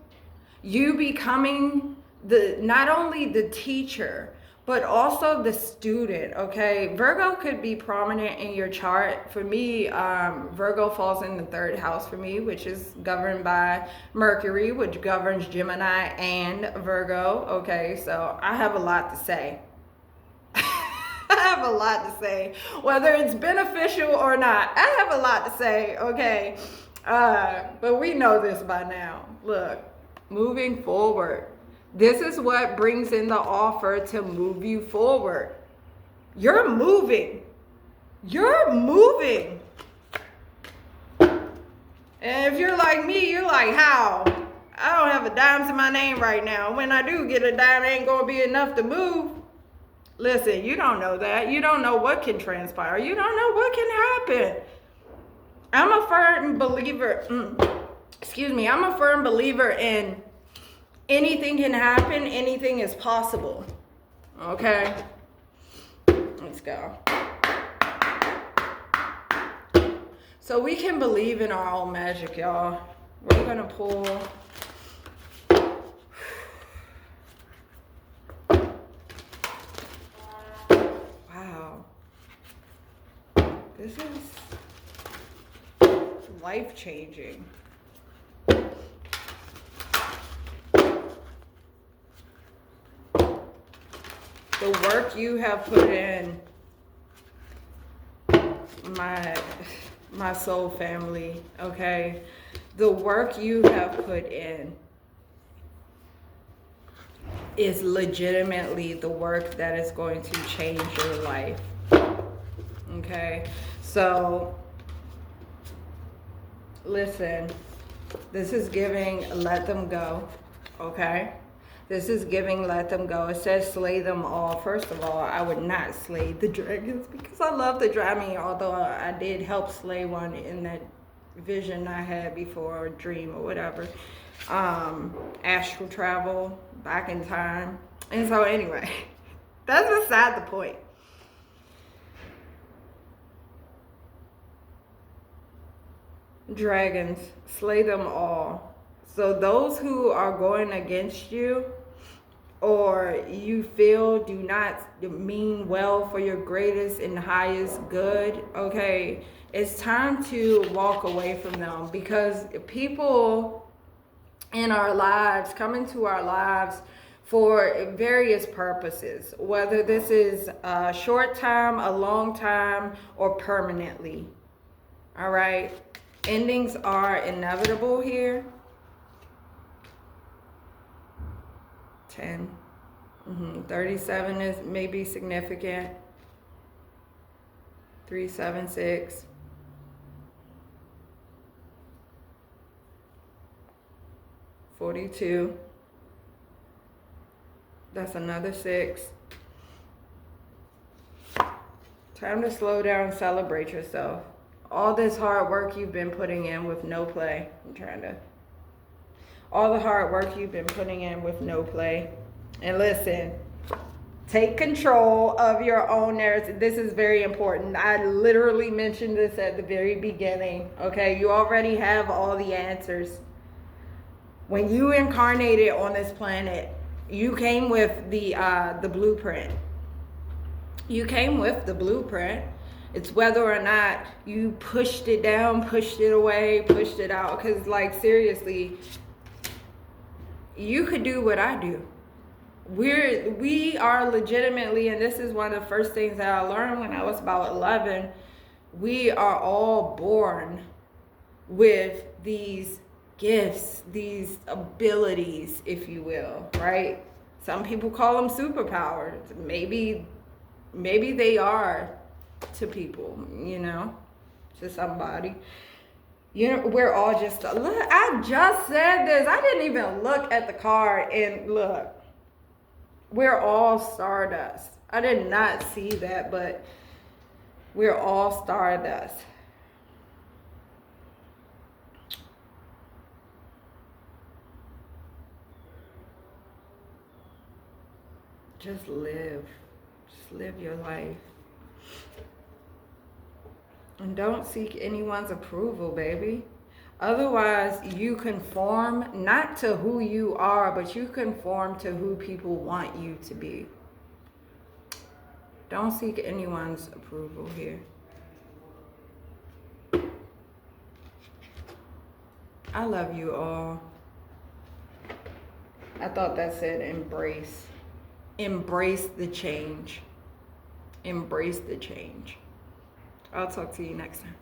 you becoming not only the teacher, but also the student, okay? Virgo could be prominent in your chart. For me, Virgo falls in the 3rd house for me, which is governed by Mercury, which governs Gemini and Virgo, okay? So I have a lot to say. I have a lot to say, whether it's beneficial or not. I have a lot to say, okay? But we know this by now. Look, moving forward. This is what brings in the offer to move you forward. You're moving. You're moving. And if you're like me, you're like, how? I don't have a dime to my name right now. When I do get a dime, it ain't going to be enough to move. Listen, you don't know that. You don't know what can transpire. You don't know what can happen. I'm a firm believer, I'm a firm believer in anything can happen, anything is possible. Okay? Let's go. So we can believe in our own magic, y'all. We're gonna pull. Wow. This is life-changing. The work you have put in, my soul family, okay? The work you have put in is legitimately the work that is going to change your life, okay? So, listen, this is giving let them go, okay? This is giving let them go. It says slay them all. First of all, I would not slay the dragons because I love the dragon, although I did help slay one in that vision I had before, or dream or whatever. Astral travel, back in time. And so anyway, that's beside the point. Dragons, slay them all. So those who are going against you, or you feel do not mean well for your greatest and highest good, okay, it's time to walk away from them, because people in our lives come into our lives for various purposes, whether this is a short time, a long time, or permanently. All right, endings are inevitable here. 10. 37 is maybe significant. 3, 7, 6. 42. That's another 6. Time to slow down, celebrate yourself. All this hard work you've been putting in with no play. All the hard work you've been putting in with no play. And listen, take control of your own narrative. This is very important. I literally mentioned this at the very beginning. Okay, you already have all the answers. When you incarnated on this planet, you came with the blueprint. You came with the blueprint. It's whether or not you pushed it down, pushed it away, pushed it out. Because, like, seriously, you could do what I do. We are legitimately, and this is one of the first things that I learned when I was about 11, we are all born with these gifts, these abilities, if you will, right? Some people call them superpowers. Maybe they are to people, to somebody. We're all just, look, I just said this. I didn't even look at the card, and look, we're all stardust. I did not see that, but we're all stardust. Just live your life. And don't seek anyone's approval, baby. Otherwise, you conform not to who you are, but you conform to who people want you to be. Don't seek anyone's approval here. I love you all. I thought that said embrace. Embrace the change. Embrace the change. I'll talk to you next time.